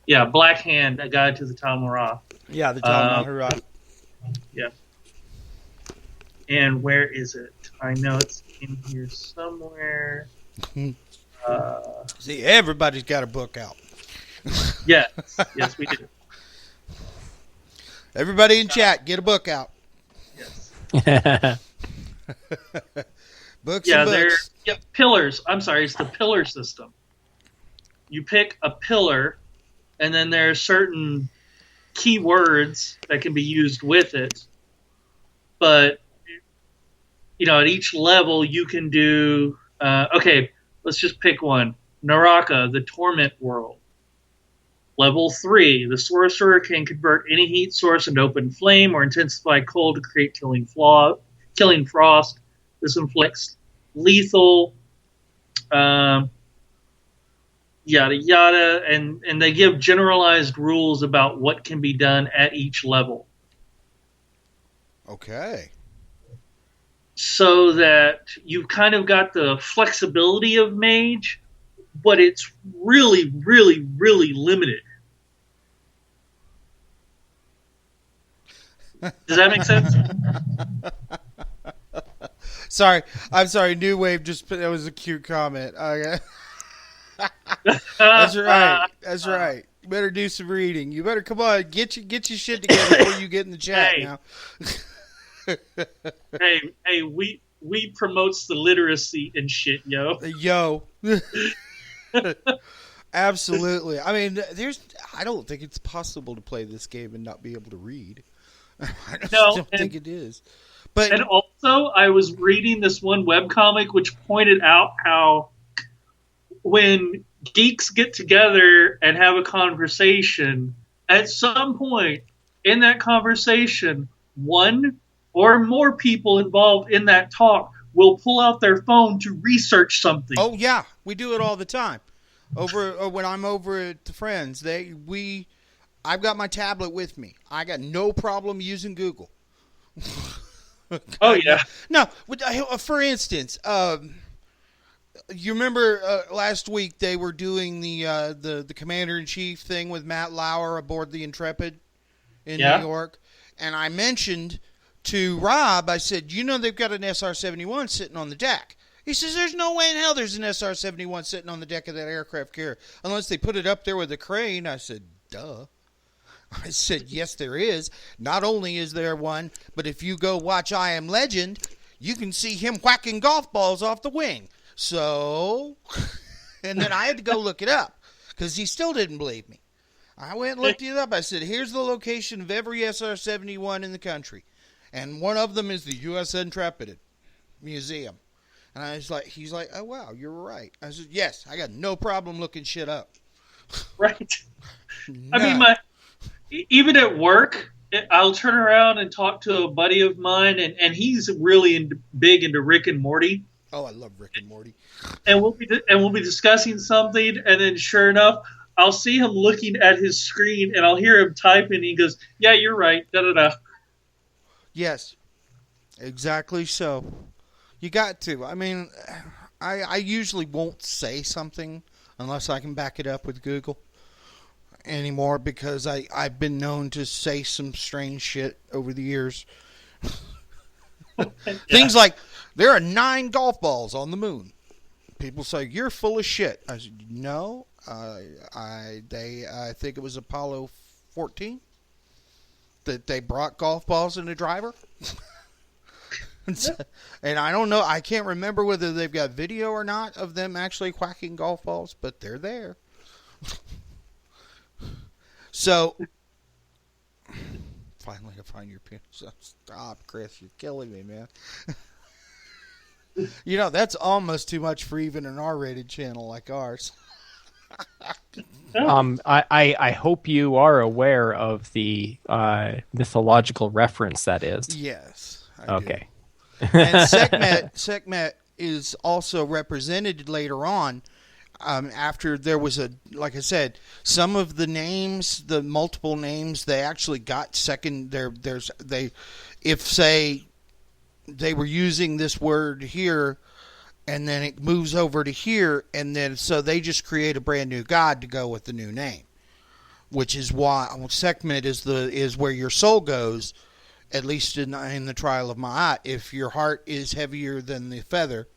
Yeah, Black Hand, A Guide to the Talmorah. Yeah, the Talmorah. Yeah. And where is it? I know it's in here somewhere. See, everybody's got a book out. Yes, we do. Everybody in chat, get a book out. Yes. Books and books. Pillars. I'm sorry, it's the pillar system. You pick a pillar, and then there are certain keywords that can be used with it. But, at each level you can do, let's just pick one. Naraka, the Torment World. Level 3, the sorcerer can convert any heat source into open flame or intensify cold to create killing frost. This inflicts lethal, yada yada, and they give generalized rules about what can be done at each level. Okay. So that you've kind of got the flexibility of mage, but it's really, really, really limited. Does that make sense? I'm sorry. New Wave that was a cute comment. That's right. That's right. You better do some reading. You better come on, get your shit together before you get in the chat now. hey, we promotes the literacy and shit, yo. Yo. Absolutely. I mean, I don't think it's possible to play this game and not be able to read. I don't think it is. And also, I was reading this one webcomic which pointed out how when geeks get together and have a conversation, at some point in that conversation, one or more people involved in that talk will pull out their phone to research something. Oh yeah, we do it all the time. When I'm over at the friends, I've got my tablet with me. I got no problem using Google. Oh yeah. No, for instance, you remember last week they were doing the commander-in-chief thing with Matt Lauer aboard the Intrepid in New York, and I mentioned to Rob, I said, they've got an SR-71 sitting on the deck. He says, there's no way in hell there's an SR-71 sitting on the deck of that aircraft carrier unless they put it up there with a crane. I said, duh. I said, yes, there is. Not only is there one, but if you go watch I Am Legend, you can see him whacking golf balls off the wing. So, and then I had to go look it up because he still didn't believe me. I went and looked it up. I said, here's the location of every SR-71 in the country. And one of them is the U.S. Intrepid Museum. And he's like, oh, wow, you're right. I said, yes, I got no problem looking shit up. Right. No. I mean, even at work, I'll turn around and talk to a buddy of mine, and he's really big into Rick and Morty. Oh, I love Rick and Morty. And we'll be discussing something, and then sure enough, I'll see him looking at his screen, and I'll hear him typing, and he goes, yeah, you're right, da-da-da. Yes, exactly so. You got to. I mean, I usually won't say something unless I can back it up with Google anymore because I've been known to say some strange shit over the years. Yeah. Things like, there are 9 golf balls on the moon. People say, you're full of shit. I said, no, I think it was Apollo 14 that they brought golf balls in a driver. And I don't know, I can't remember whether they've got video or not of them actually whacking golf balls, but they're there. So, finally I find your pin. Stop, Chris, you're killing me, man. That's almost too much for even an R-rated channel like ours. I hope you are aware of the mythological reference that is. Yes. Okay. And Sekhmet is also represented later on. After there was like I said, some of the names, the multiple names, they actually got second. If say they were using this word here, and then it moves over to here, and then so they just create a brand new god to go with the new name, which is why Sekhmet is where your soul goes. At least in the trial of Ma'at, if your heart is heavier than the feather,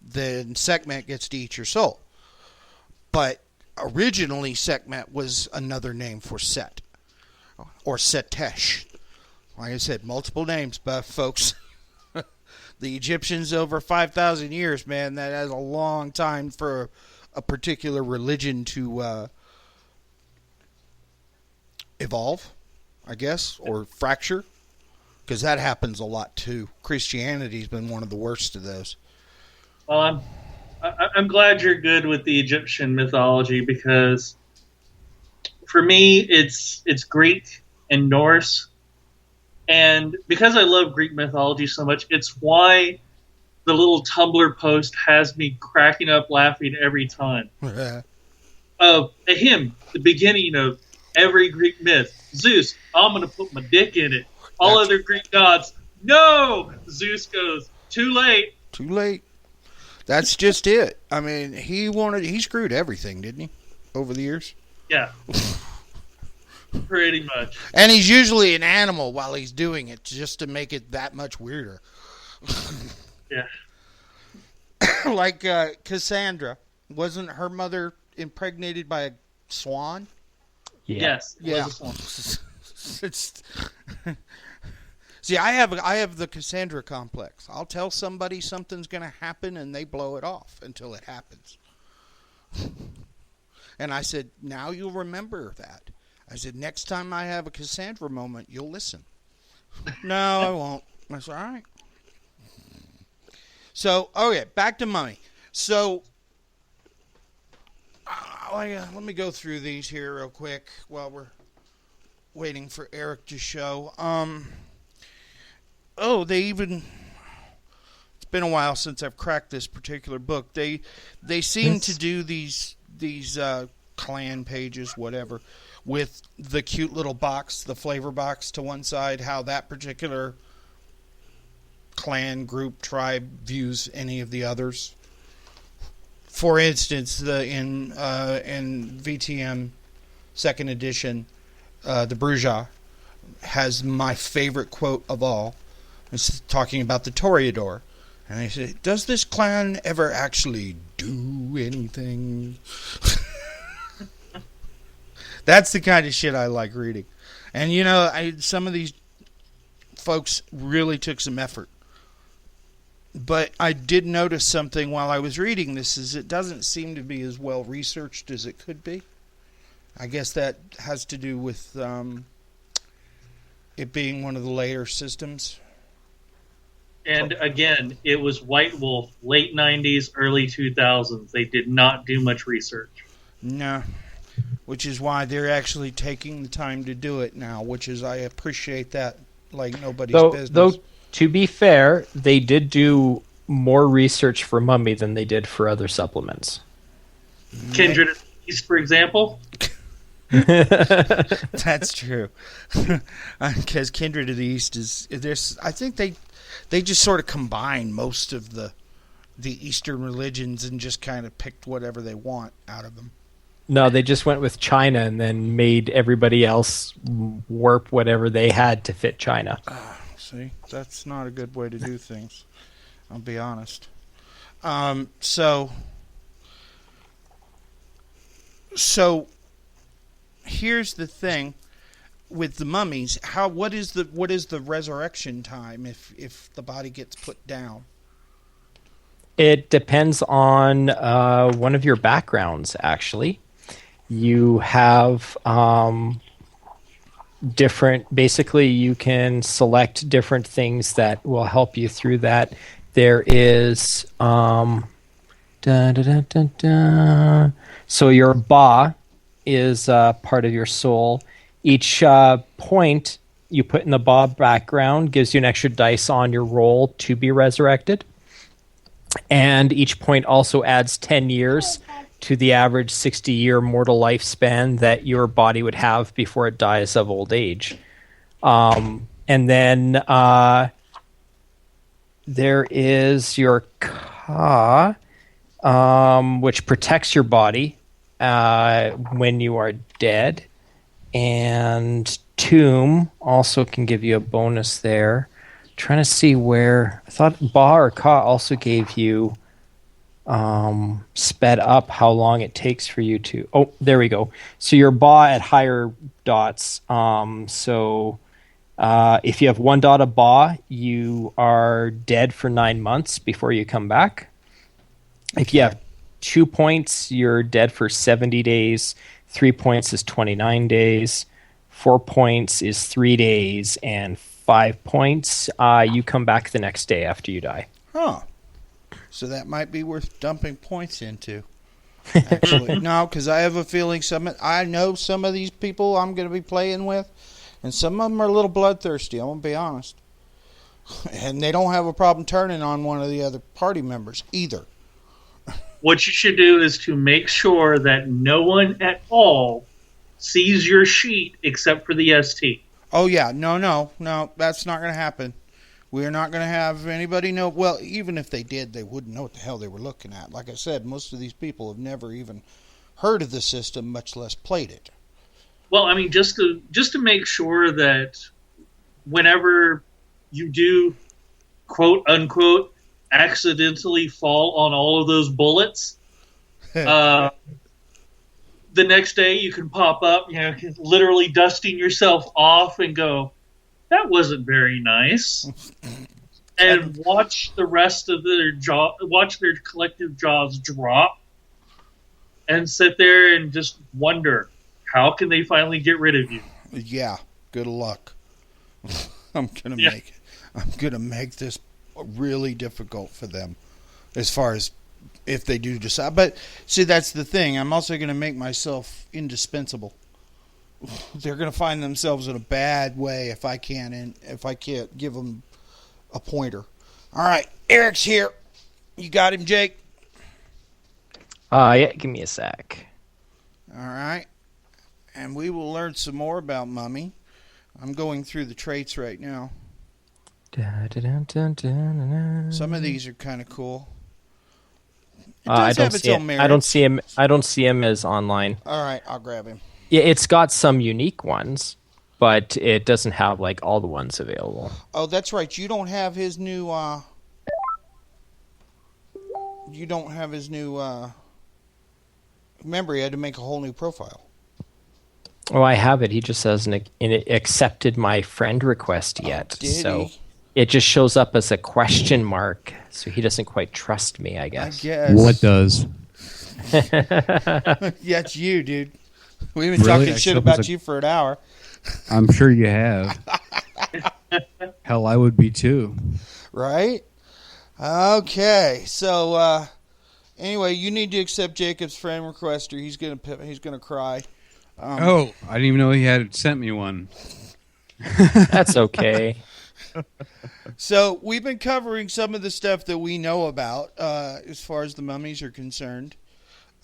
then Sekhmet gets to eat your soul. But originally, Sekhmet was another name for Set, or Setesh. Like I said, multiple names, but folks, the Egyptians over 5,000 years, man, that has a long time for a particular religion to evolve, I guess, or fracture. Because that happens a lot too. Christianity's been one of the worst of those. Well, I'm glad you're good with the Egyptian mythology because for me it's Greek and Norse, and because I love Greek mythology so much, it's why the little Tumblr post has me cracking up laughing every time. Of him, the beginning of every Greek myth, Zeus, I'm going to put my dick in it. All other Greek gods, no! Zeus goes, too late. Too late. That's just it. I mean, he screwed everything, didn't he? Over the years? Yeah. Pretty much. And he's usually an animal while he's doing it, just to make it that much weirder. Yeah. Like Cassandra. Wasn't her mother impregnated by a swan? Yeah. Yes. Yeah. It's... See, I have the Cassandra complex. I'll tell somebody something's going to happen, and they blow it off until it happens. And I said, now you'll remember that. I said, next time I have a Cassandra moment, you'll listen. No, I won't. I said, all right. So, okay, back to Mummy. So, let me go through these here real quick while we're waiting for Eric to show. Oh, they even. It's been a while since I've cracked this particular book. They seem to do these clan pages, whatever, with the cute little box, the flavor box to one side, how that particular clan, group, tribe views any of the others. For instance, in VTM second edition, the Bruja has my favorite quote of all. It's talking about the Toreador. And they say, does this clan ever actually do anything? That's the kind of shit I like reading. And, you know, some of these folks really took some effort. But I did notice something while I was reading this, is it doesn't seem to be as well researched as it could be. I guess that has to do with it being one of the later systems. And again, it was White Wolf, late 90s, early 2000s. They did not do much research. No. Which is why they're actually taking the time to do it now, which is, I appreciate that like nobody's business. Though, to be fair, they did do more research for Mummy than they did for other supplements. Kindred of the East, for example? That's true. Because Kindred of the East is... I think they just sort of combine most of the Eastern religions and just kind of picked whatever they want out of them. No, they just went with China and then made everybody else warp whatever they had to fit China. See, that's not a good way to do things. I'll be honest. So here's the thing with the mummies. What is the resurrection time if the body gets put down? It depends on one of your backgrounds, actually. You have different... Basically, you can select different things that will help you through that. There is... So your Ba is part of your soul. Each point you put in the Ba background gives you an extra dice on your roll to be resurrected. And each point also adds 10 years to the average 60-year mortal lifespan that your body would have before it dies of old age. And then there is your Ka, which protects your body when you are dead. And Tomb also can give you a bonus there. Trying to see where... I thought Ba or Ka also gave you sped up how long it takes for you to... Oh, there we go. So your Ba at higher dots. So if you have 1 dot of Ba, you are dead for 9 months before you come back. If you have 2 points, you're dead for 70 days. 3 points is 29 days. 4 points is 3 days. And 5 points, you come back the next day after you die. Huh. So that might be worth dumping points into. Actually, no, because I have a feeling I know some of these people I'm going to be playing with, and some of them are a little bloodthirsty, I'm going to be honest. And they don't have a problem turning on one of the other party members either. What you should do is to make sure that no one at all sees your sheet except for the ST. Oh, yeah. No. That's not going to happen. We're not going to have anybody know. Well, even if they did, they wouldn't know what the hell they were looking at. Like I said, most of these people have never even heard of the system, much less played it. Well, I mean, just to make sure that whenever you do, quote unquote, accidentally fall on all of those bullets, the next day you can pop up, literally dusting yourself off and go, that wasn't very nice. And watch the rest of watch their collective jaws drop and sit there and just wonder, how can they finally get rid of you? Yeah, good luck. I'm gonna make this really difficult for them as far as if they do decide. But see, that's the thing. I'm also gonna make myself indispensable. they're going to find themselves in a bad way if I can't give them a pointer. All right, Eric's here. You got him, Jake? Yeah, give me a sec. All right. And we will learn some more about Mummy. I'm going through the traits right now. Some of these are kind of cool. It does have its own merits. I don't see him as online. All right, I'll grab him. Yeah, it's got some unique ones, but it doesn't have like all the ones available. Oh, that's right. You don't have his new. You don't have his new. Remember, he had to make a whole new profile. Oh, I have it. He just hasn't accepted my friend request yet. So it just shows up as a question mark. So he doesn't quite trust me, I guess. What does? Yeah, it's you, dude. We've been talking shit about you for an hour. I'm sure you have. Hell, I would be too. Right? Okay. So anyway, you need to accept Jacob's friend request or he's gonna cry. I didn't even know he had sent me one. That's okay. So we've been covering some of the stuff that we know about as far as the mummies are concerned.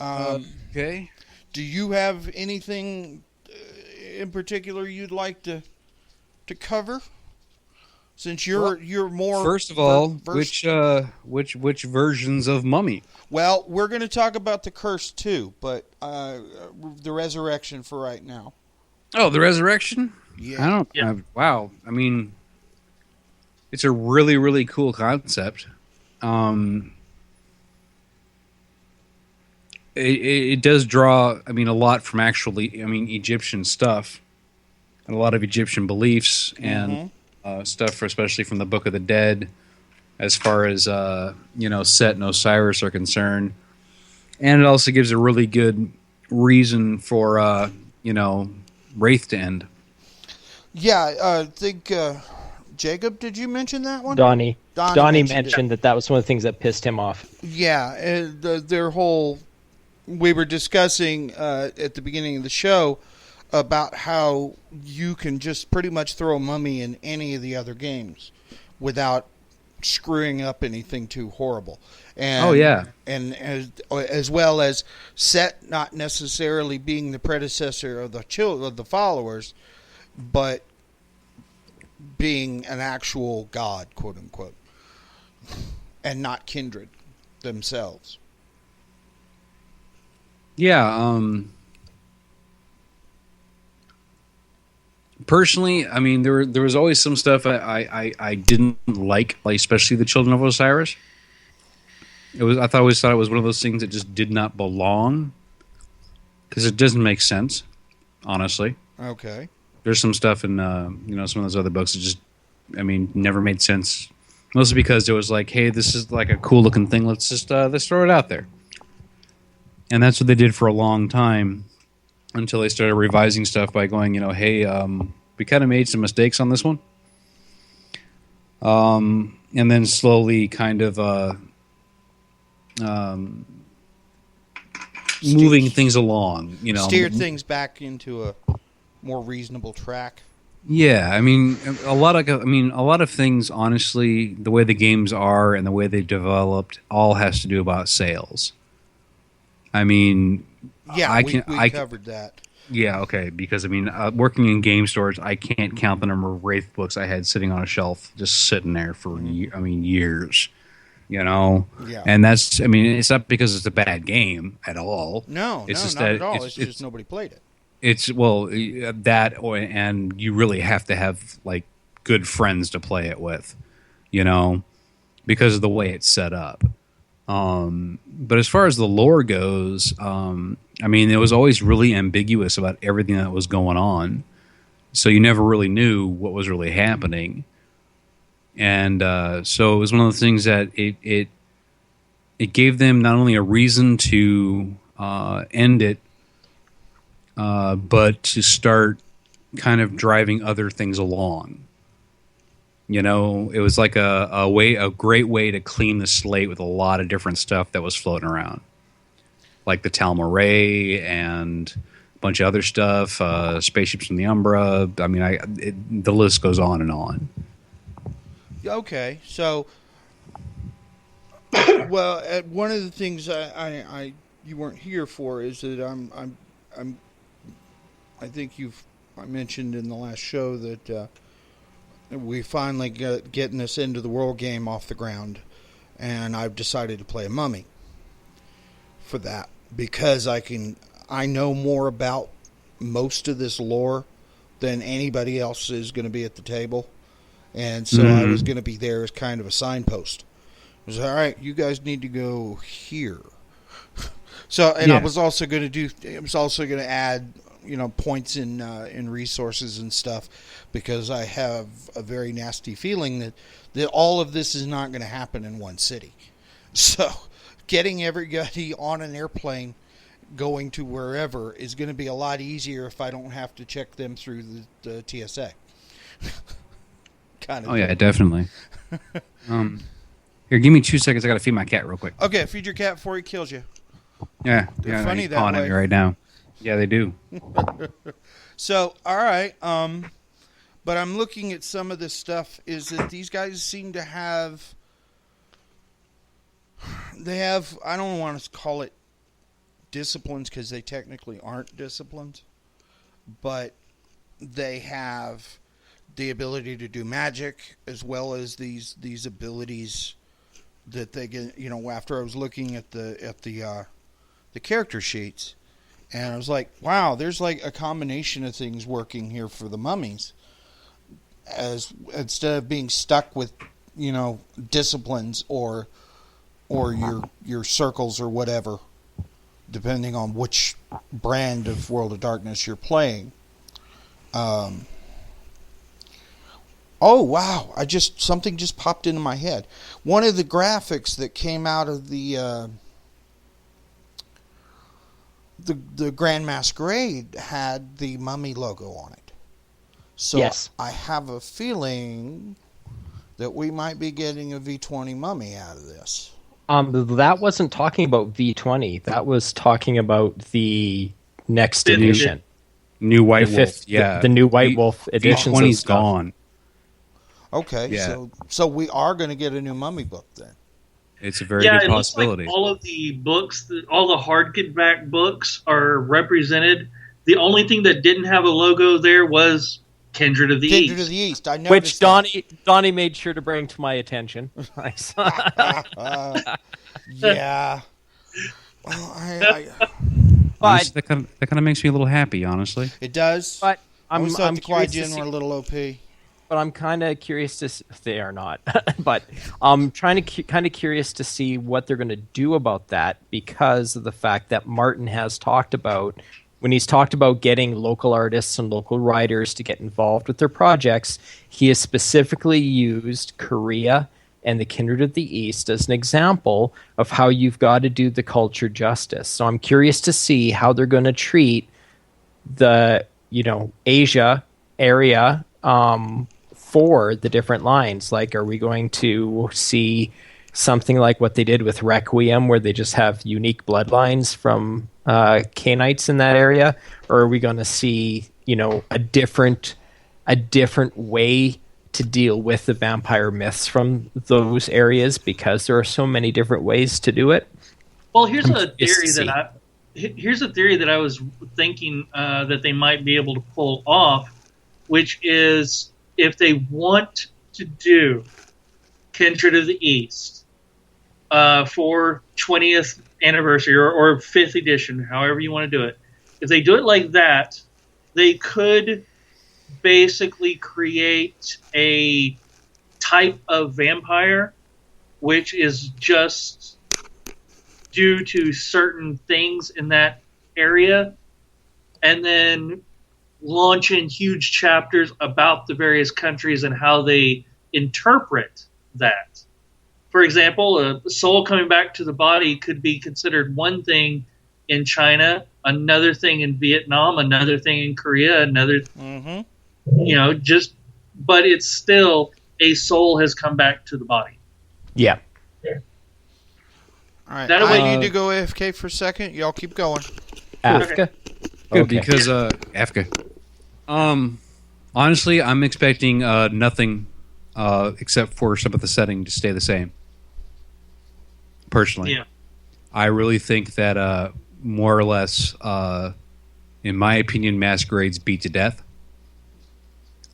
Okay. Do you have anything in particular you'd like to cover? Since you're more first of all, which versions of Mummy? Well, we're going to talk about the curse too, but the resurrection for right now. Oh, the resurrection? Yeah. I don't. Yeah. Wow. I mean, it's a really, really cool concept. It does draw, a lot from actually, Egyptian stuff, and a lot of Egyptian beliefs and stuff, especially from the Book of the Dead, as far as Set and Osiris are concerned, and it also gives a really good reason for Wraith to end. Yeah, I think Jacob, did you mention that one? Donnie mentioned that was one of the things that pissed him off. Yeah, their whole. We were discussing at the beginning of the show about how you can just pretty much throw a mummy in any of the other games without screwing up anything too horrible. And, and as well as Set not necessarily being the predecessor of the followers, but being an actual god, quote unquote, and not kindred themselves. Yeah, personally, there was always some stuff I didn't like especially the Children of Osiris. I always thought it was one of those things that just did not belong because it doesn't make sense, honestly. Okay. There's some stuff in some of those other books that just never made sense. Mostly because it was like, hey, this is like a cool looking thing. Let's throw it out there. And that's what they did for a long time until they started revising stuff by going, hey, we kind of made some mistakes on this one. And then slowly kind of moving things along, Steered things back into a more reasonable track. Yeah, a lot of things, honestly, the way the games are and the way they developed all has to do about sales. We covered that. Yeah, okay, because working in game stores, I can't count the number of Wraith books I had sitting on a shelf, just sitting there for years, Yeah. And that's, it's not because it's a bad game at all. No, it's just not that at all. It's just nobody played it. It's and you really have to have good friends to play it with, because of the way it's set up. But as far as the lore goes, it was always really ambiguous about everything that was going on. So you never really knew what was really happening. And so it was one of the things that it gave them not only a reason to end it, but to start kind of driving other things along. It was like a great way to clean the slate with a lot of different stuff that was floating around, like the Tal'Maray and bunch of other stuff, spaceships from the Umbra. I mean, the list goes on and on. Okay, so well, one of the things I you weren't here for is that I think I mentioned in the last show that we finally getting this End of the World game off the ground, and I've decided to play a mummy for that because I know more about most of this lore than anybody else is going to be at the table, and so I was going to be there as kind of a signpost. It was all right. You guys need to go here. So, and I was also going to add, points in resources and stuff, because I have a very nasty feeling that all of this is not going to happen in one city. So, getting everybody on an airplane going to wherever is going to be a lot easier if I don't have to check them through the TSA. kind of. Oh yeah, definitely. Here, give me 2 seconds. I got to feed my cat real quick. Okay, feed your cat before he kills you. Yeah, They're funny that pawing way. at me right now. Yeah, they do. So, all right. But I'm looking at some of this stuff. Is that these guys seem to have? They have. I don't want to call it disciplines because they technically aren't disciplines, but they have the ability to do magic as well as these abilities that they get. After I was looking at the character sheets, and I was like, wow, there's like a combination of things working here for the mummies, as instead of being stuck with disciplines or your circles or whatever, depending on which brand of World of Darkness you're playing. Oh wow! Something just popped into my head. One of the graphics that came out of the Grand Masquerade had the Mummy logo on it. So yes. I have a feeling that we might be getting a V20 Mummy out of this. That wasn't talking about V20. That was talking about the next edition. New White Wolf. Yeah. The new White Wolf edition. V20's gone. Okay, yeah. So we are going to get a new Mummy book then. It's a very good possibility. Looks like all of the books, all the hardback books are represented. The only thing that didn't have a logo there was Kindred of the East. Kindred of the East. I noticed which Donnie made sure to bring to my attention. Yeah. Well, honestly, that kind of makes me a little happy, honestly. It does. But I'm the Qui-Jin were a little OP. But I'm kind of curious to they are not. But I'm kind of curious to see what they're going to do about that, because of the fact that Martin has talked about, when he's talked about getting local artists and local writers to get involved with their projects, he has specifically used Korea and the Kindred of the East as an example of how you've got to do the culture justice. So I'm curious to see how they're going to treat the Asia area for the different lines. Like, are we going to see something like what they did with Requiem, where they just have unique bloodlines from Canaanites in that area? Or are we going to see, a different way to deal with the vampire myths from those areas, because there are so many different ways to do it? Well, here's a theory that I was thinking that they might be able to pull off, which is, if they want to do Kindred of the East for 20th anniversary or 5th edition, however you want to do it, if they do it like that, they could basically create a type of vampire which is just due to certain things in that area, and then launch in huge chapters about the various countries and how they interpret that. For example, a soul coming back to the body could be considered one thing in China, another thing in Vietnam, another thing in Korea, another, but it's still a soul has come back to the body. Yeah. All right. I need to go AFK for a second. Y'all keep going. AFK. Okay. Good, Okay. because Africa. Honestly, I'm expecting nothing except for some of the setting to stay the same. Personally, Yeah. I really think that more or less, in my opinion, Masquerade's beat to death.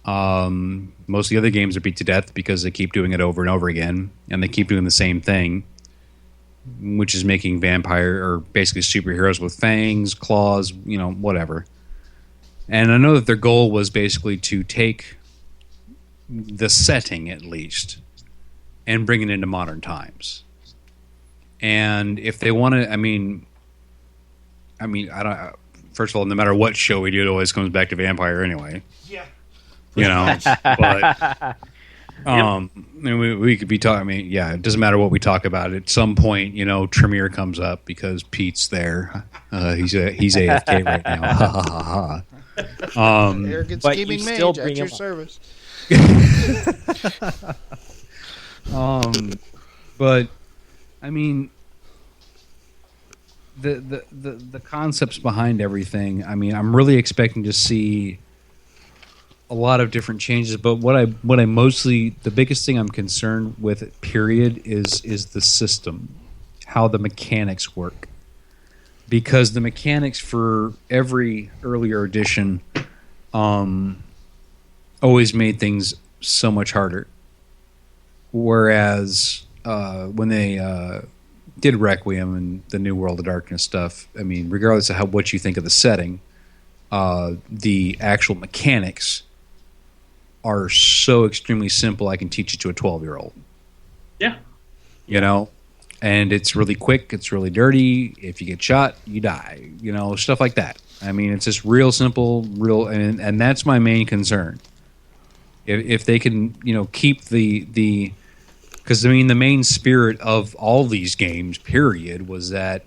Most of the other games are beat to death because they keep doing it over and over again, and they keep doing the same thing, which is making vampire or basically superheroes with fangs, claws, whatever. And I know that their goal was basically to take the setting, at least, and bring it into modern times. And if they want to, I mean, I don't. First of all, no matter what show we do, it always comes back to vampire anyway. Yeah. But I mean, we could be talking. I mean, yeah, it doesn't matter what we talk about. At some point, Tremere comes up because Pete's there. He's AFK right now. Ha ha ha ha. Arrogant but you scheming still mage bring at your him up. service. But I mean, the concepts behind everything. I mean, I'm really expecting to see a lot of different changes. But what I mostly, the biggest thing I'm concerned with, period, is the system, how the mechanics work. Because the mechanics for every earlier edition always made things so much harder. Whereas when they did Requiem and the New World of Darkness stuff, I mean, regardless of what you think of the setting, the actual mechanics are so extremely simple, I can teach it to a 12-year-old. Yeah. And it's really quick, it's really dirty. If you get shot, you die. Stuff like that. I mean, it's just real simple, and that's my main concern. If they can, keep the because I mean, the main spirit of all these games, period, was that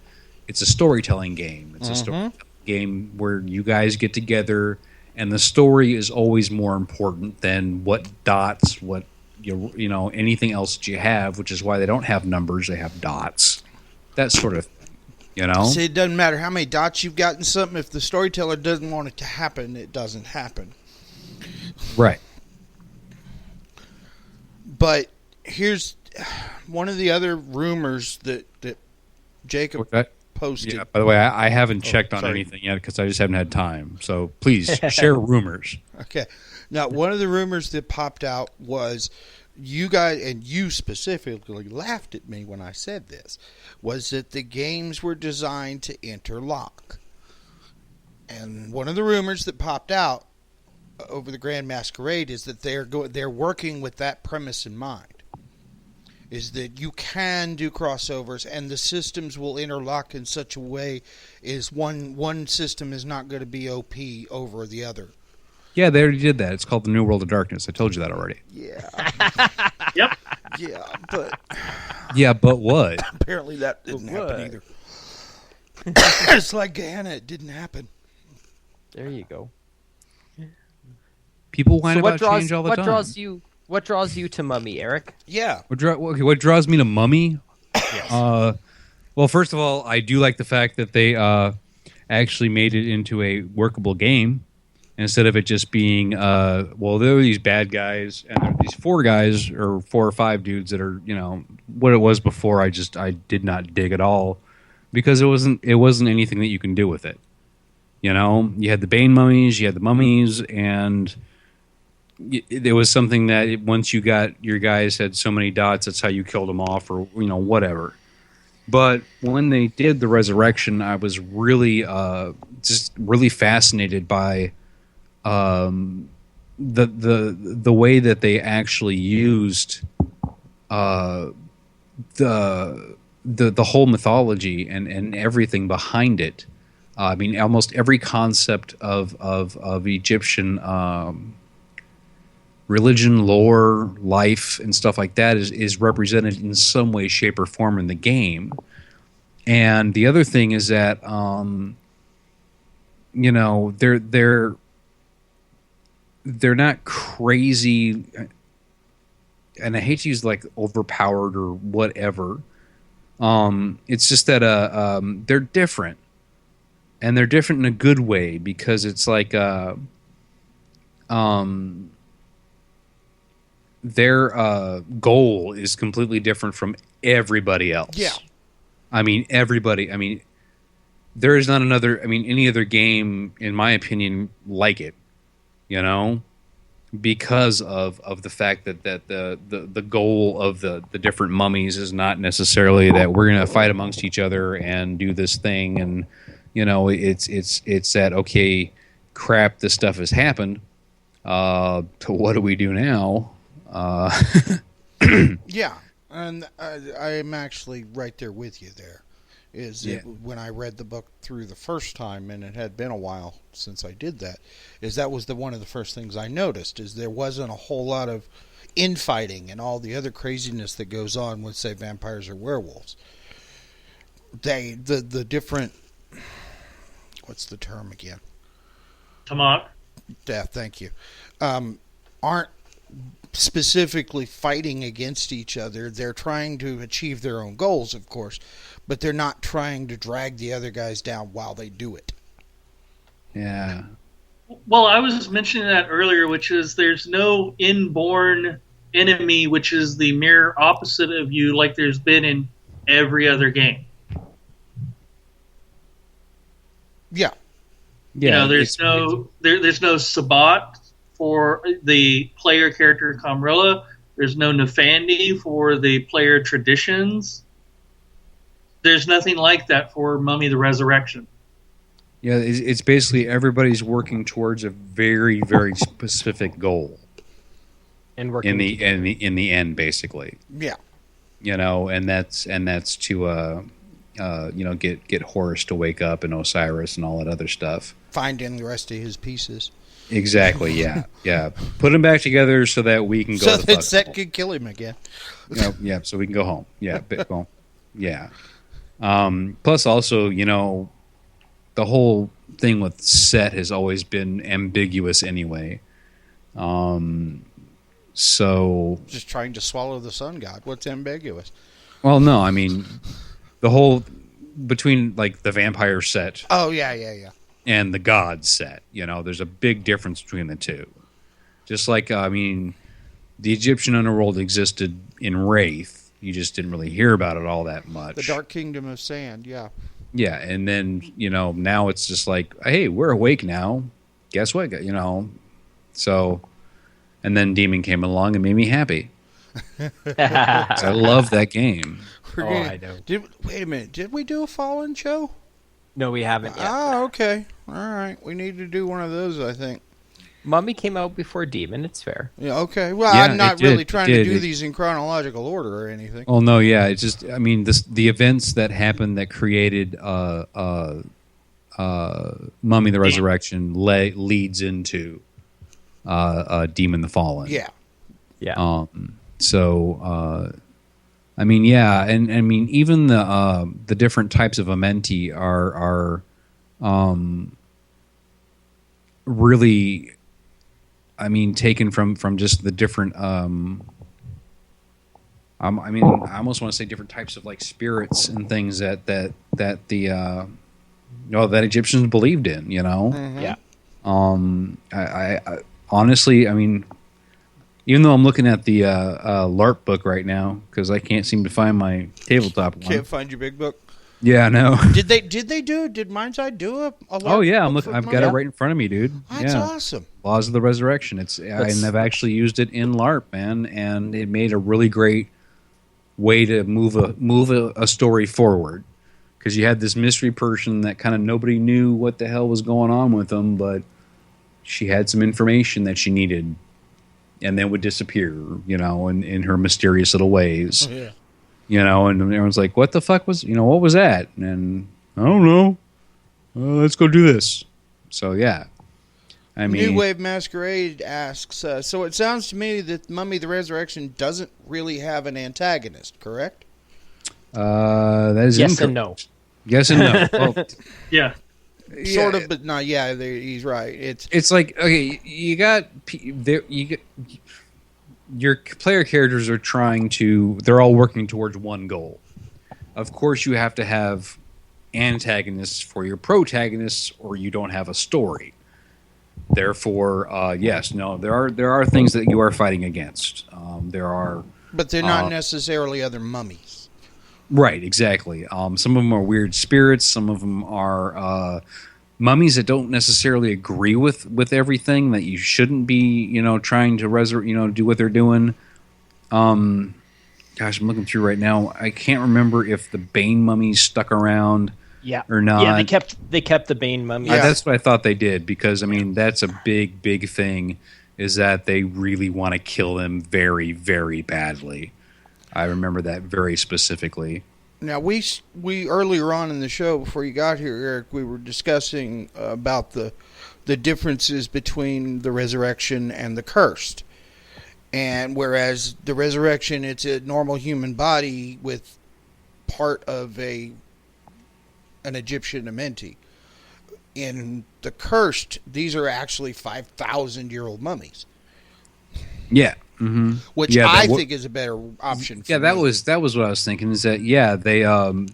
it's a storytelling game. It's a story game where you guys get together, and the story is always more important than what dots, what anything else that you have, which is why they don't have numbers; they have dots. That sort of thing, See, it doesn't matter how many dots you've got in something. If the storyteller doesn't want it to happen, it doesn't happen. Right. But here's one of the other rumors that Jacob posted. Yeah, by the way, I haven't checked on sorry. anything yet because I just haven't had time. So please share rumors. Okay. Now, one of the rumors that popped out was you guys, and you specifically laughed at me when I said this, was that the games were designed to interlock. And one of the rumors that popped out over the Grand Masquerade is that they're working with that premise in mind. Is that you can do crossovers and the systems will interlock in such a way is one system is not going to be OP over the other. Yeah, they already did that. It's called the New World of Darkness. I told you that already. Yeah. Yep. Yeah, but Yeah, but what? apparently that didn't happen either. It's like Gehenna, it didn't happen. There you go. People whine So about change all the what time. draws you to Mummy, Eric? Yeah. What draws me to Mummy? Well, first of all, I do like the fact that they actually made it into a workable game instead of it just being, there are these bad guys and there are these 4 guys or 4 or 5 dudes that are, what it was before. I did not dig at all because it wasn't anything that you can do with it. You had the Bane mummies, you had the mummies, and there was something that once you got your guys had so many dots, that's how you killed them off, or whatever. But when they did the resurrection, I was really just really fascinated by the way that they actually used the whole mythology and everything behind it. I mean, almost every concept of Egyptian religion, lore, life, and stuff like that is represented in some way, shape, or form in the game. And the other thing is that they're not crazy, and I hate to use like overpowered or whatever. It's just that they're different. and they're different in a good way because it's like their goal is completely different from everybody else. Yeah. I mean, everybody. I mean, there is not another. I mean, any other game, in my opinion, like it. You know, because of the fact that the goal of the different mummies is not necessarily that we're going to fight amongst each other and do this thing, and you know, it's that okay, crap, this stuff has happened. To what do we do now? Yeah, and I'm actually right there with you there. When I read the book through the first time, and it had been a while since I did that, that was one of the first things I noticed, is there wasn't a whole lot of infighting and all the other craziness that goes on with, say, vampires or werewolves. The different, what's the term again? Tamak. Death, thank you. Aren't specifically fighting against each other. They're trying to achieve their own goals, of course, but they're not trying to drag the other guys down while they do it. Yeah. Well, I was mentioning that earlier, which is there's no inborn enemy, which is the mirror opposite of you, like there's been in every other game. Yeah. You know, there's no Sabat for the player character Comrilla. There's no Nefandi for the player traditions. There's nothing like that for Mummy the Resurrection. Yeah, it's basically everybody's working towards a very, very specific goal. And working in the end, basically. Yeah. You know, and that's to you know, get Horus to wake up and Osiris and all that other stuff. Finding the rest of his pieces. Exactly. Yeah. Yeah. Put them back together so that we can go. So to the that Set could kill him again. You know, yeah. So we can go home. Yeah. Well, yeah. Plus, also, you know, the whole thing with Set has always been ambiguous anyway. So just trying to swallow the sun god. What's ambiguous? Well, no, I mean the whole between like the vampire Set. Oh yeah. And the god Set. You know, there's a big difference between the two. Just like I mean, the Egyptian underworld existed in Wraith. You just didn't really hear about it all that much. The Dark Kingdom of Sand, yeah. Yeah, and then, you know, now it's just like, hey, we're awake now. Guess what? You know, so, and then Demon came along and made me happy. I love that game. I know. Wait a minute. Did we do a Fallen show? No, we haven't yet. Oh, okay. All right. We need to do one of those, I think. Mummy came out before Demon. It's fair. Yeah, okay. Well, Yeah, I'm not really trying to do It- these in chronological order or anything. Oh no, yeah, it's just I mean the events that happened that created Mummy the Resurrection leads into Demon the Fallen. Yeah. Yeah. So I mean, yeah, and I mean even the different types of Amenti are really, I mean, taken from just the different. I mean, I almost want to say different types of like spirits and things that the that Egyptians believed in. You know. Mm-hmm. Yeah. I honestly, I mean, even though I'm looking at the LARP book right now because I can't seem to find my tabletop one. Can't find your big book. Yeah, I know. Did Mindside do a Oh yeah, I'm book looking. for I've got Mummy? it right in front of me, dude. That's yeah. awesome. Laws of the Resurrection. And I've actually used it in LARP, man, and it made a really great way to move a story forward. Because you had this mystery person that kind of nobody knew what the hell was going on with them, but she had some information that she needed, and then would disappear, you know, in her mysterious little ways. Oh, yeah. You know, and everyone's like, "What the fuck was? You know, what was that?" And I don't know. Let's go do this. So yeah, I mean, New Wave Masquerade asks, so it sounds to me that Mummy the Resurrection doesn't really have an antagonist, correct? that is Yes incorrect. and no. Yes and no. Well, Yeah. Sort of, but not. Yeah, he's right. it's like okay, you got your player characters are they're all working towards one goal. Of course, you have to have antagonists for your protagonists, or you don't have a story. Therefore, yes, no, there are things that you are fighting against. There are, but they're not necessarily other mummies. right, exactly. Some of them are weird spirits. Some of them are mummies that don't necessarily agree with everything, that you shouldn't be, trying to do what they're doing. Gosh, I'm looking through right now. I can't remember if the Bane mummies stuck around. Yeah. Or not. Yeah, they kept the Bane mummies. Yeah. That's what I thought they did, because I mean that's a big thing, is that they really want to kill him very, very badly. I remember that very specifically. Now we earlier on in the show, before you got here, Eric, we were discussing about the differences between the resurrection and the cursed. And whereas the resurrection, it's a normal human body with part of an Egyptian amenti. In the cursed, these are actually 5,000-year-old mummies. Yeah. Mm-hmm. Which I think is a better option for that me. was what I was thinking, is that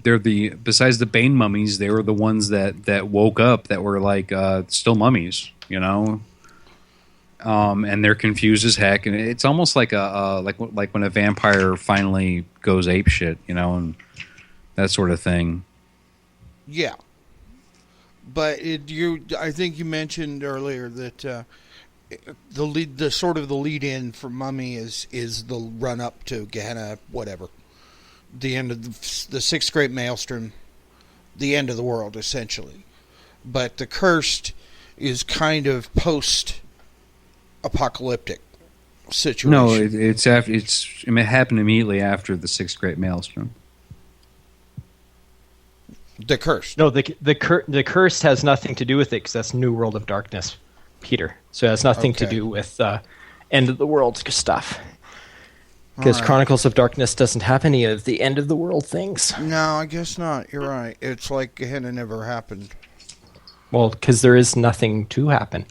they're besides the Bane mummies, they were the ones that woke up, that were like still mummies, and they're confused as heck, and it's almost like like when a vampire finally goes apeshit, and that sort of thing. Yeah. But I think you mentioned earlier that the lead in for Mummy is the run up to Gehenna, whatever, the end of the sixth great maelstrom, the end of the world essentially. But the cursed is kind of post apocalyptic situation. No, it happened immediately after the sixth great maelstrom. The cursed. No, the cursed has nothing to do with it, because that's New World of Darkness, Peter. So it has nothing to do with end of the world stuff. Because Chronicles of Darkness doesn't have any of the end of the world things. No, I guess not. You're right. It's like Gehenna never happened. Well, because there is nothing to happen.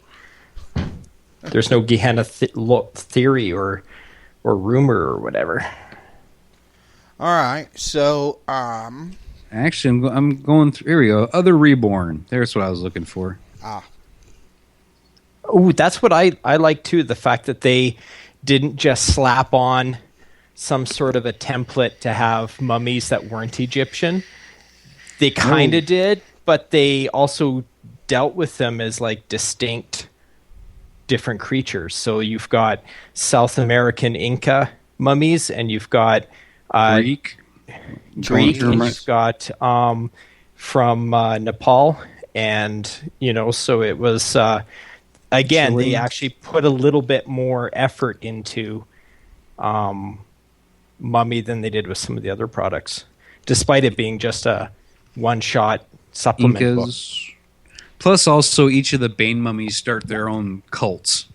There's no Gehenna theory or rumor or whatever. All right. So, Actually, I'm going through. Here we go. Other Reborn. There's what I was looking for. Oh, that's what I like too. The fact that they didn't just slap on some sort of a template to have mummies that weren't Egyptian. They kind of did, but they also dealt with them as like distinct, different creatures. So you've got South American Inca mummies, and you've got Greek, and you've got from Nepal, and so it was again, they actually put a little bit more effort into Mummy than they did with some of the other products, despite it being just a one-shot supplement book. Plus, also, each of the Bane mummies start their own cults,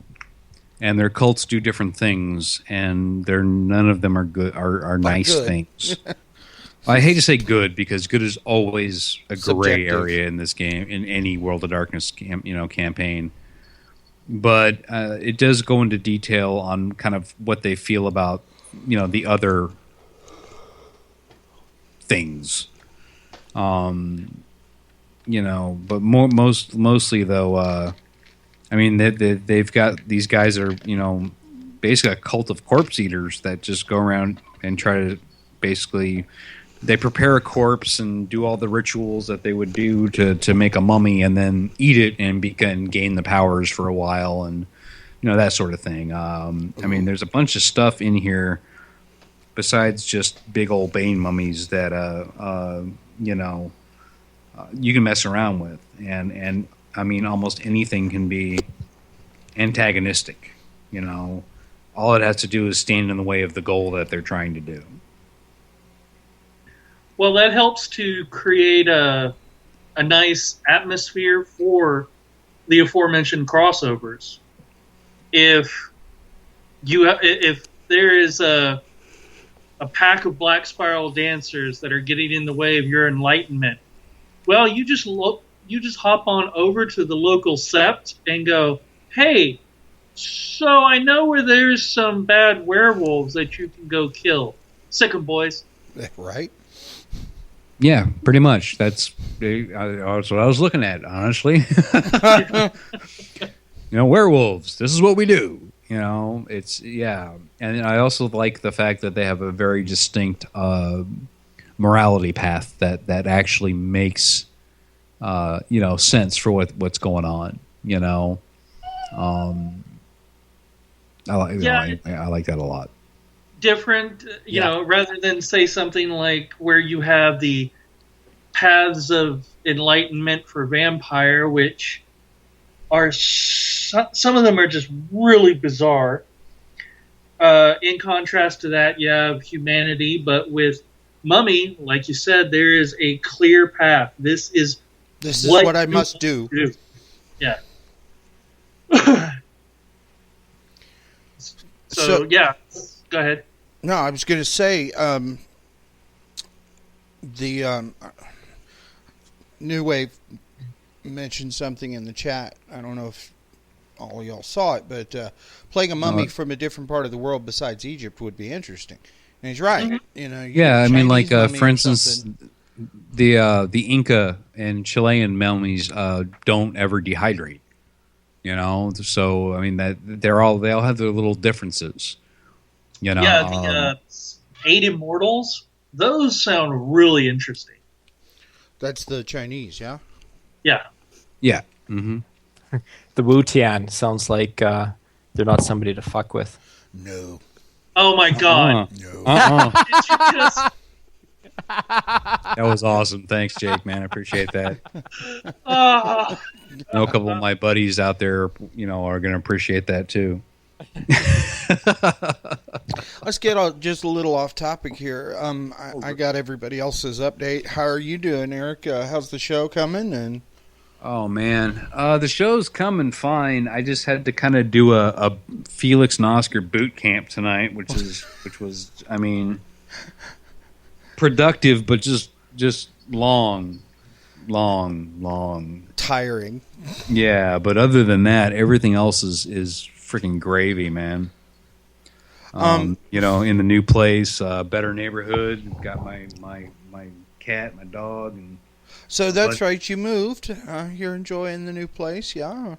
and their cults do different things, and none of them are good, are nice things. I hate to say good, because good is always a gray area in this game, in any World of Darkness campaign. But it does go into detail on kind of what they feel about the other things. But mostly though, I mean they've got these guys are basically a cult of corpse eaters that just go around and try to basically. They prepare a corpse and do all the rituals that they would do to make a mummy, and then eat it and gain the powers for a while, and that sort of thing. I mean, there's a bunch of stuff in here besides just big old Bane mummies that you can mess around with, and I mean, almost anything can be antagonistic. All it has to do is stand in the way of the goal that they're trying to do. Well, that helps to create a nice atmosphere for the aforementioned crossovers. If there is a pack of Black Spiral dancers that are getting in the way of your enlightenment, well, you just hop on over to the local sept and go, hey, so I know where there's some bad werewolves that you can go kill. Sick 'em, boys. Right. Yeah, pretty much. That's what I was looking at, honestly. Werewolves. This is what we do. It's yeah. And I also like the fact that they have a very distinct morality path that actually makes sense for what's going on. I like that a lot. Different, rather than say something like where you have the paths of enlightenment for vampire, which are some of them are just really bizarre. In contrast to that, you have humanity, but with Mummy, like you said, there is a clear path. This is what I must do. Yeah. So yeah, go ahead. No, I was going to say the New Wave mentioned something in the chat. I don't know if all y'all saw it, but playing a mummy from a different part of the world besides Egypt would be interesting. And he's right. Mm-hmm. For instance, the Inca and Chilean mummies don't ever dehydrate. So that they all have their little differences. Yeah, the 8 Immortals, those sound really interesting. That's the Chinese, yeah? Yeah. Yeah. Mm-hmm. The Wu Tian sounds like they're not somebody to fuck with. No. Oh my god. No. That was awesome. Thanks, Jake, man. I appreciate that. Oh. I know a couple of my buddies out there, are going to appreciate that too. Let's get just a little off topic here. I got everybody else's update. How are you doing, Eric? How's the show coming? And oh man, the show's coming fine. I just had to kind of do a Felix and Oscar boot camp tonight, which was productive, but just long, tiring. Yeah, but other than that, everything else is freaking gravy, man. In the new place, better neighborhood. Got my cat, my dog, and so that's right. You moved. You're enjoying the new place, yeah.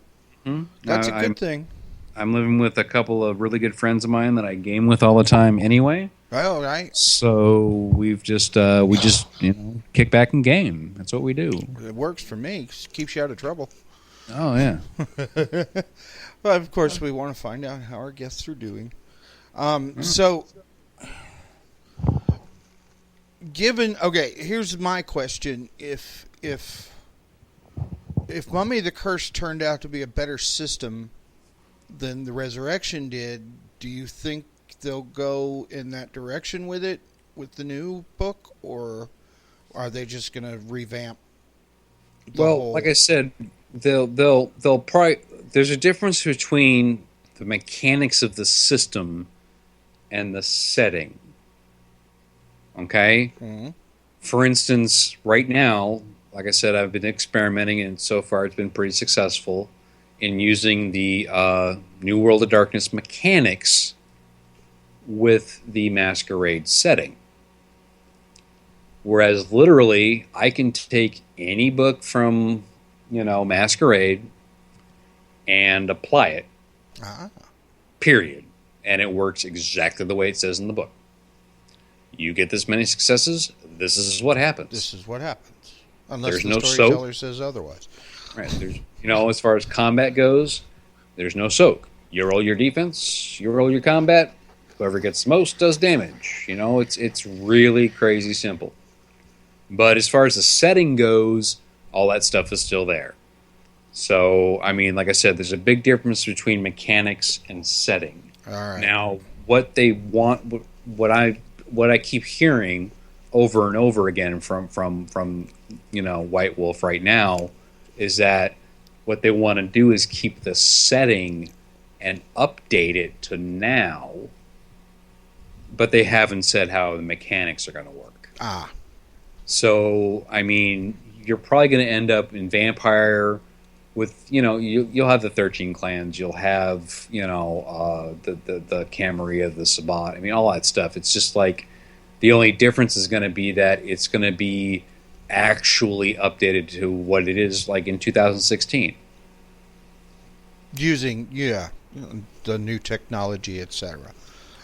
Mm-hmm. That's a good thing. I'm living with a couple of really good friends of mine that I game with all the time, anyway. Oh, right. So we've just kick back and game. That's what we do. It works for me. Keeps you out of trouble. Oh yeah. Well, of course, we want to find out how our guests are doing. So, here's my question: If Mummy the Curse turned out to be a better system than the Resurrection did, do you think they'll go in that direction with it with the new book, or are they just going to revamp? Like I said, they'll probably. There's a difference between the mechanics of the system and the setting. Okay? Mm-hmm. For instance, right now, like I said, I've been experimenting, and so far it's been pretty successful in using the New World of Darkness mechanics with the Masquerade setting. Whereas, literally, I can take any book from, Masquerade and apply it. Period. And it works exactly the way it says in the book. You get this many successes, this is what happens. This is what happens. Unless there's the no storyteller says otherwise. Right. There's, as far as combat goes, there's no soak. You roll your defense, you roll your combat, whoever gets the most does damage. It's really crazy simple. But as far as the setting goes, all that stuff is still there. So, like I said, there's a big difference between mechanics and setting. All right. Now, what they want, what I keep hearing over and over again from White Wolf right now is that what they want to do is keep the setting and update it to now, but they haven't said how the mechanics are going to work. So, you're probably going to end up in Vampire with, you'll have the 13 clans, you'll have, the Camarilla, the Sabbat, all that stuff. It's just like The only difference is going to be that it's going to be actually updated to what it is like in 2016. Using the new technology, etc.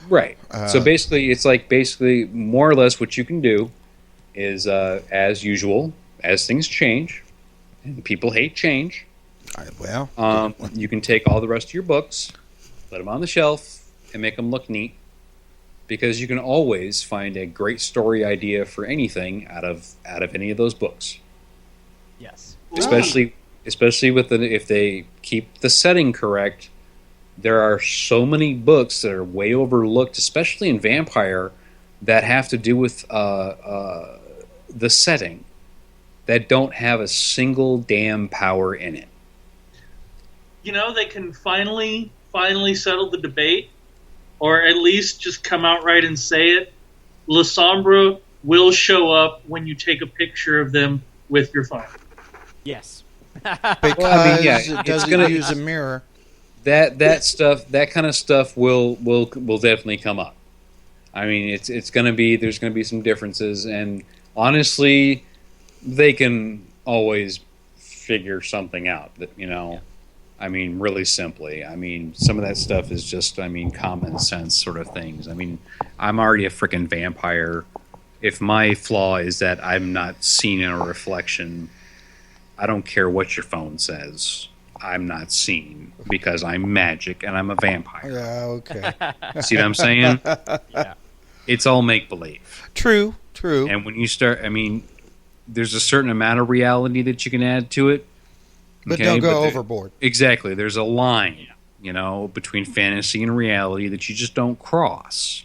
Right. So basically, it's like basically more or less what you can do is as usual, as things change, and people hate change. You can take all the rest of your books, put them on the shelf, and make them look neat. Because you can always find a great story idea for anything out of any of those books. Yes. Especially with if they keep the setting correct. There are so many books that are way overlooked, especially in Vampire, that have to do with the setting that don't have a single damn power in it. You know, they can finally settle the debate, or at least just come out right and say it. La Sombra will show up when you take a picture of them with your phone. Yes. Because it doesn't use a mirror. That stuff, that kind of stuff will definitely come up. I mean, it's going to be, there's going to be some differences, and honestly, they can always figure something out. That Yeah. I mean, really simply. I mean, some of that stuff is just, common sense sort of things. I mean, I'm already a freaking vampire. If my flaw is that I'm not seen in a reflection, I don't care what your phone says. I'm not seen because I'm magic and I'm a vampire. Yeah, okay. See what I'm saying? Yeah. It's all make-believe. True. And when you start, there's a certain amount of reality that you can add to it. But don't go overboard. Exactly. There's a line, between fantasy and reality that you just don't cross,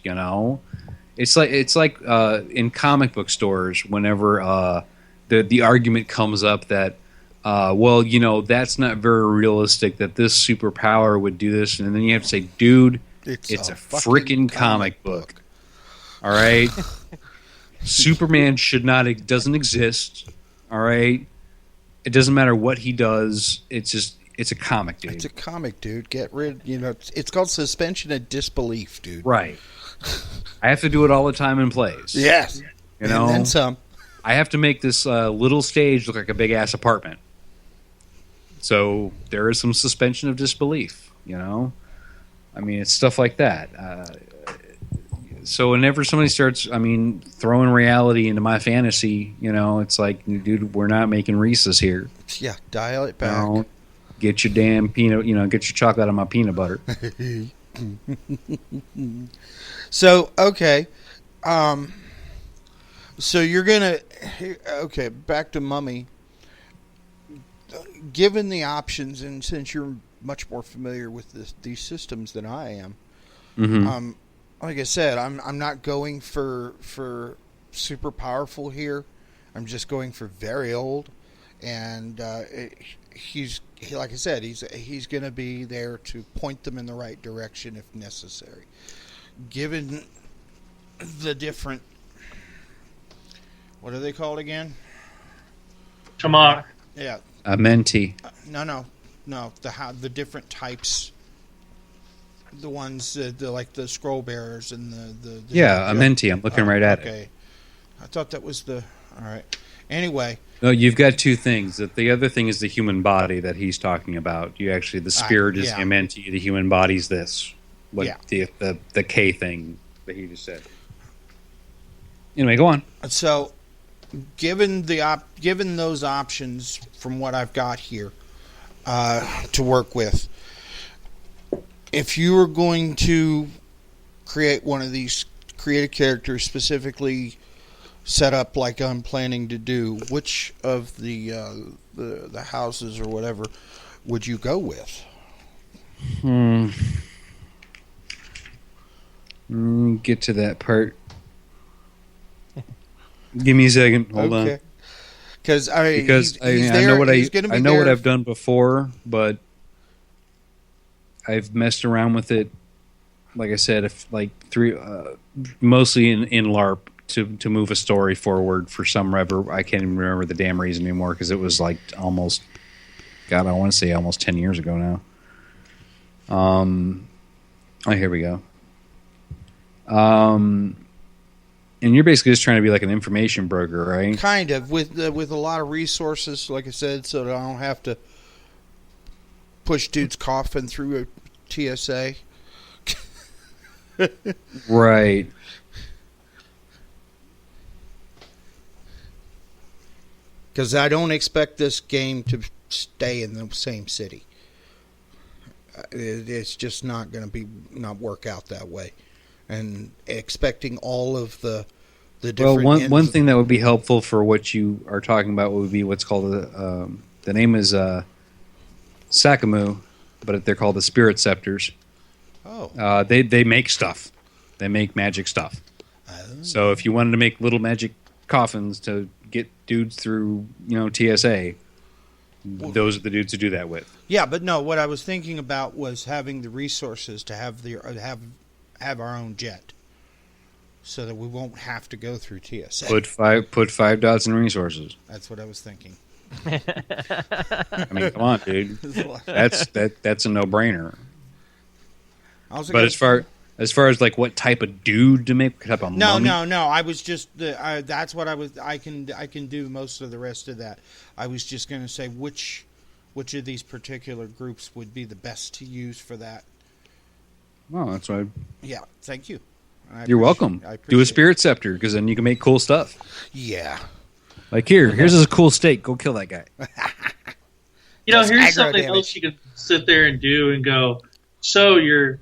It's like in comic book stores whenever the argument comes up that that's not very realistic that this superpower would do this, and then you have to say, dude, it's a freaking comic book. All right? Superman doesn't exist. All right? It doesn't matter what he does. It's a comic, dude. It's a comic, dude. Get rid. It's called suspension of disbelief, dude. Right. I have to do it all the time in plays. Yes. And then some. I have to make this little stage look like a big ass apartment. So there is some suspension of disbelief. It's stuff like that. So whenever somebody starts, throwing reality into my fantasy, it's like, dude, we're not making Reese's here. Yeah, dial it back. Get your damn peanut, get your chocolate out of my peanut butter. So, okay. So you're going to... back to Mummy. Given the options, and since you're much more familiar with these systems than I am, mm-hmm. Like I said, I'm not going for super powerful here. I'm just going for very old, and he's like I said, he's going to be there to point them in the right direction if necessary. Given the different, what are they called again? Tamar. Yeah. A mentee. No. The different types. The ones like the scroll bearers and the a mentee. I'm looking right at it. Okay, I thought that was the all right. Anyway, no, you've got two things. The other thing is the human body that he's talking about. The spirit is the mentee. The human body's this. The K thing that he just said. Anyway, go on. So, given those options from what I've got here to work with. If you were going to create create a character specifically set up like I'm planning to do, which of the houses or whatever would you go with? Get to that part. Give me a second. Hold on. Because I know what I've done before, but I've messed around with it. Like I said, mostly in LARP to move a story forward for some I can't even remember the damn reason anymore because it was like almost, God, I want to say almost 10 years ago now. Here we go. And you're basically just trying to be like an information broker, right? Kind of, with a lot of resources, like I said, so that I don't have to push dude's coffin through a TSA. Right. Because I don't expect this game to stay in the same city. It's just not going to not work out that way. And expecting all of the different... Well, one thing that would be helpful for what you are talking about would be what's called the name is Sakamu, but they're called the Spirit Scepters. Oh. They make stuff. They make magic stuff. Oh. So if you wanted to make little magic coffins to get dudes through, TSA, those are the dudes to do that with. Yeah, but no, what I was thinking about was having the resources to have our own jet, so that we won't have to go through TSA. Put 5 dots in resources. That's what I was thinking. I mean, come on, dude. That's a no-brainer. But as far as like what type of dude to make, what type of no. mummy? I was just that's what I was. I can do most of the rest of that. I was just going to say which of these particular groups would be the best to use for that. Well, that's why. Yeah, thank you. You're welcome. Do a Spirit Scepter, because then you can make cool stuff. Yeah. Like here's a cool steak. Go kill that guy. Here's something else you can sit there and do and go, so you're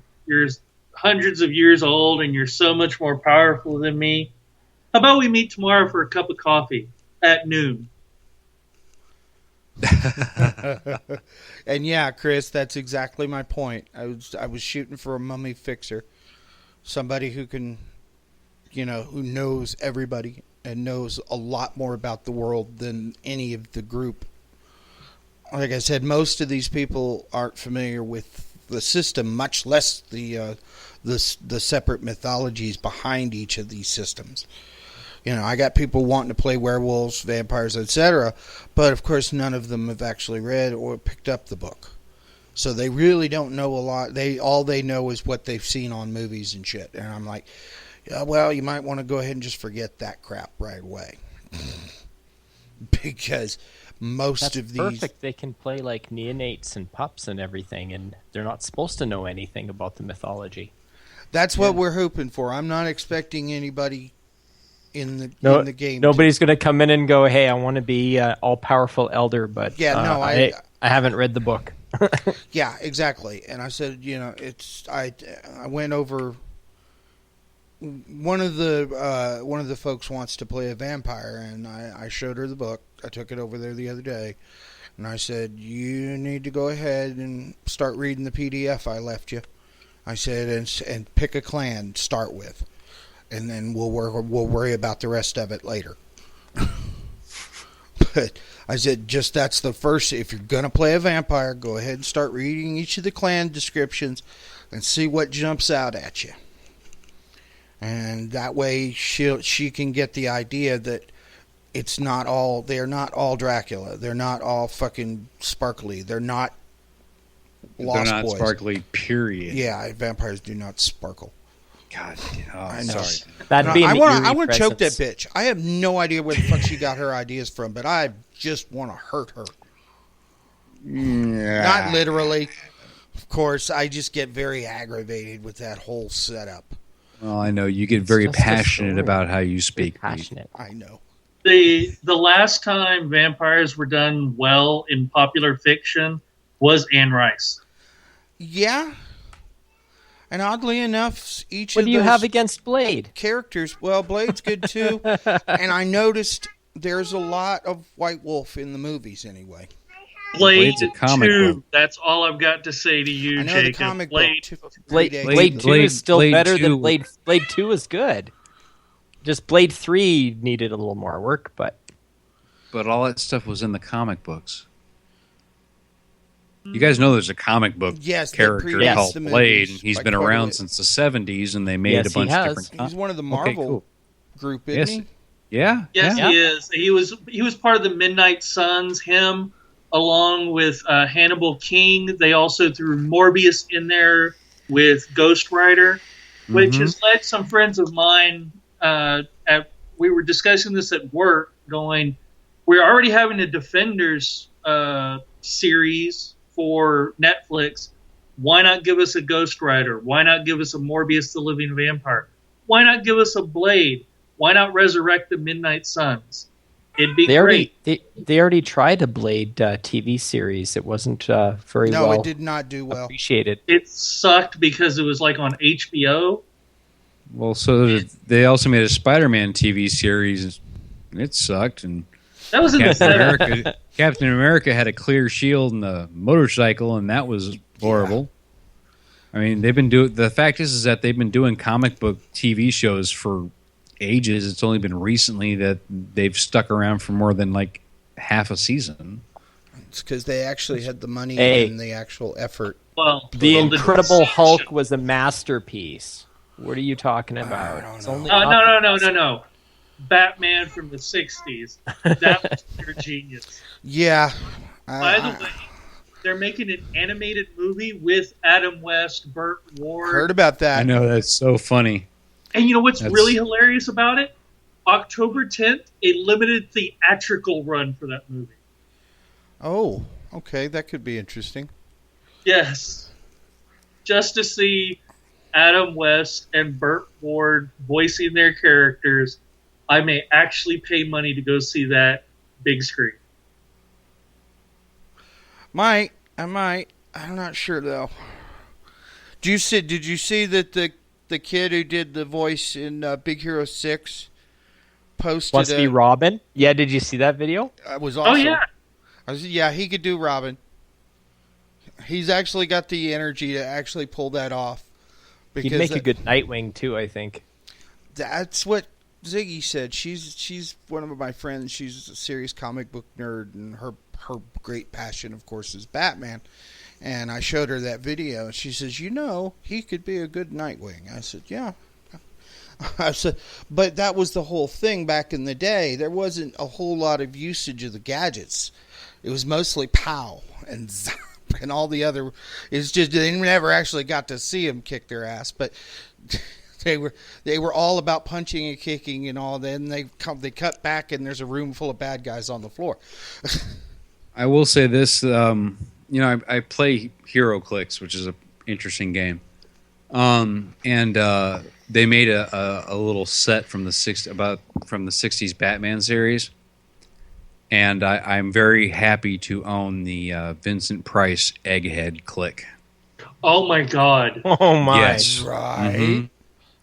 hundreds of years old and you're so much more powerful than me. How about we meet tomorrow for a cup of coffee at noon? And yeah, Chris, that's exactly my point. I was shooting for a mummy fixer, somebody who can, who knows everybody and knows a lot more about the world than any of the group. Like I said, most of these people aren't familiar with the system, much less the separate mythologies behind each of these systems. I got people wanting to play werewolves, vampires, etc., but of course none of them have actually read or picked up the book. So they really don't know a lot. All they know is what they've seen on movies and shit. And I'm like, yeah, well, you might want to go ahead and just forget that crap right away. Because most of these... perfect. They can play like neonates and pups and everything, and they're not supposed to know anything about the mythology. That's what we're hoping for. I'm not expecting anybody in the game. Nobody's going to come in and go, "Hey, I want to be all-powerful elder," but I haven't read the book. Yeah, exactly. And I said, I went over. One of the folks wants to play a vampire, and I showed her the book. I took it over there the other day, and I said, "You need to go ahead and start reading the PDF I left you." I said, and pick a clan to start with, and then we'll worry about the rest of it later. But I said, that's the first. If you're gonna play a vampire, go ahead and start reading each of the clan descriptions, and see what jumps out at you. And that way, she can get the idea that they're not all Dracula. They're not all fucking sparkly. They're not Lost They're not Boys. sparkly, period. Yeah, vampires do not sparkle. God, I know. sorry. That'd be I an want to choke that presence. bitch. I have no idea where the fuck she got her ideas from, but I just want to hurt her. Yeah. Not literally. Of course, I just get very aggravated with that whole setup. Well, I know you get very just a passionate story. about how you speak. Passionate. I know. The last time vampires were done well in popular fiction was Anne Rice. Yeah. And oddly enough, each What of do you those have against Blade? characters, well, Blade's good too. And I noticed there's a lot of White Wolf in the movies anyway. Blade Blade's a comic 2, book. that's all I've got to say to you, I know the Jacob. comic Blade. book Blade predates- 2 is still Blade better 2 than Blade. Blade 2 is good. Just Blade 3 needed a little more work, but But all that stuff was in the comic books. You guys know there's a comic book Yes, that character predates called the Blade, movies and he's by been quite a around bit. since the 70s, and they made Yes, a he bunch has. of different... He's one of the Okay, Marvel cool. group, isn't Yes. he? Yeah. Yes, yeah. he is. He was part of the Midnight Suns. Him, along with Hannibal King. They also threw Morbius in there with Ghost Rider, which has led some friends of mine at we were discussing this at work, going, we're already having a Defenders series for Netflix. Why not give us a Ghost Rider? Why not give us a Morbius the Living Vampire? Why not give us a Blade? Why not resurrect the Midnight Suns? It'd be great. They already tried a Blade TV series. It wasn't very well. No, it did not do well. Appreciated. It sucked because it was like on HBO. Well, so they also made a Spider-Man TV series. It sucked, and That was in the 70s. Captain America had a clear shield and a motorcycle, and that was horrible. I mean, the fact is that they've been doing comic book TV shows for ages. It's only been recently that they've stuck around for more than like half a season. It's because they actually had the money and the actual effort. Well, The Incredible Hulk was a masterpiece. What are you talking about? I It's don't only No. Batman from the 60s. That was pure genius. Yeah. By the way, they're making an animated movie with Adam West, Burt Ward. Heard about that. I know, that's so funny. And you know what's really hilarious about it? October 10th, a limited theatrical run for that movie. Oh, okay. That could be interesting. Yes. Just to see Adam West and Burt Ward voicing their characters, I may actually pay money to go see that big screen. I might. I'm not sure though. Did you see that the kid who did the voice in Big Hero 6 posted Wants to be Robin? Yeah, did you see that video? It was awesome. Oh, yeah. Yeah, he could do Robin. He's actually got the energy to actually pull that off. He'd make a good Nightwing too, I think. That's what Ziggy said. She's one of my friends. She's a serious comic book nerd, and her great passion, of course, is Batman. And I showed her that video, and she says, he could be a good Nightwing. I said, yeah. I said, but that was the whole thing back in the day. There wasn't a whole lot of usage of the gadgets. It was mostly pow and zap and all the other. It's just they never actually got to see him kick their ass, but they were all about punching and kicking and all. Then they cut back, and there's a room full of bad guys on the floor. I will say this, I play Hero Clicks, which is an interesting game. And they made a little set from the 60s Batman series. And I'm very happy to own the Vincent Price Egghead Click. Oh my God! Oh my! Yes, Right. Mm-hmm.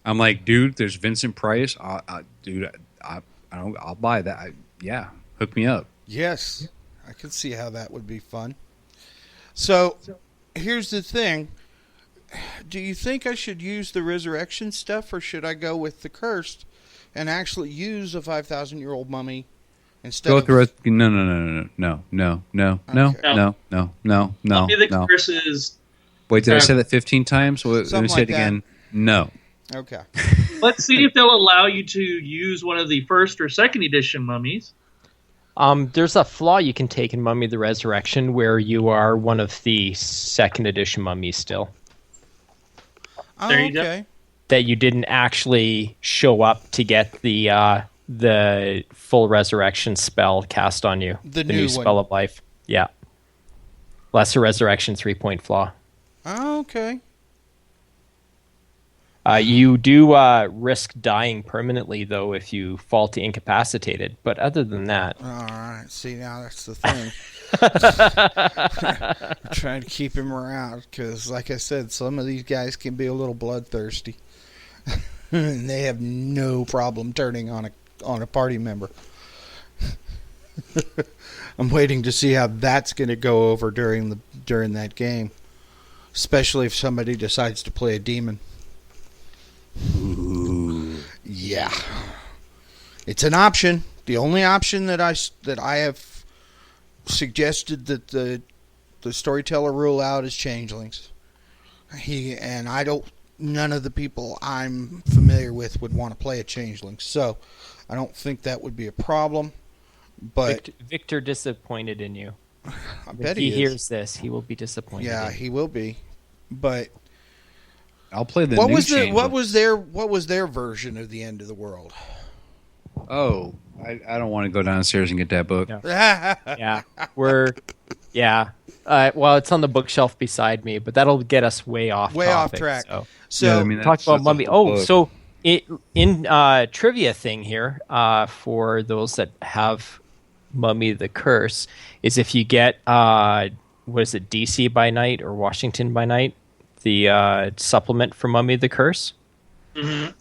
I'm like, dude, there's Vincent Price. Dude, I'll buy that. Hook me up. Yes, I can see how that would be fun. So, here's the thing. Do you think I should use the resurrection stuff, or should I go with the cursed and actually use a 5,000-year-old mummy instead Go of... with the no. Maybe the curse is... Wait, did I say that 15 times? Let me Something say like it again. No. Okay. Let's see if they'll allow you to use one of the first or second edition mummies. There's a flaw you can take in Mummy the Resurrection where you are one of the second edition mummies still. Oh, There you go. okay. That you didn't actually show up to get the full resurrection spell cast on you. The new new one. spell of life. Yeah. Lesser resurrection 3-point flaw. Oh, okay. You do risk dying permanently, though, if you fall to incapacitated. But other than that... All right. See, now that's the thing. I'm trying to keep him around because, like I said, some of these guys can be a little bloodthirsty. And they have no problem turning on a party member. I'm waiting to see how that's going to go over during that game, especially if somebody decides to play a demon. Ooh. Yeah, it's an option. The only option that I have suggested that the storyteller rule out is changelings. None of the people I'm familiar with would want to play a changeling, so I don't think that would be a problem. But Victor disappointed in you. I bet If he he hears this, he will be disappointed. Yeah, he will be. But I'll play the what new was changeling. what was their version of the end of the world? Oh, I don't want to go downstairs and get that book. Yeah. Yeah, well, it's on the bookshelf beside me, but that'll get us way off track. So Yeah, I mean, talk that's about a Mummy. whole Oh, book. so in trivia thing here, for those that have Mummy the Curse, is if you get what is it, DC by Night or Washington by Night, the supplement for Mummy the Curse. Mhm.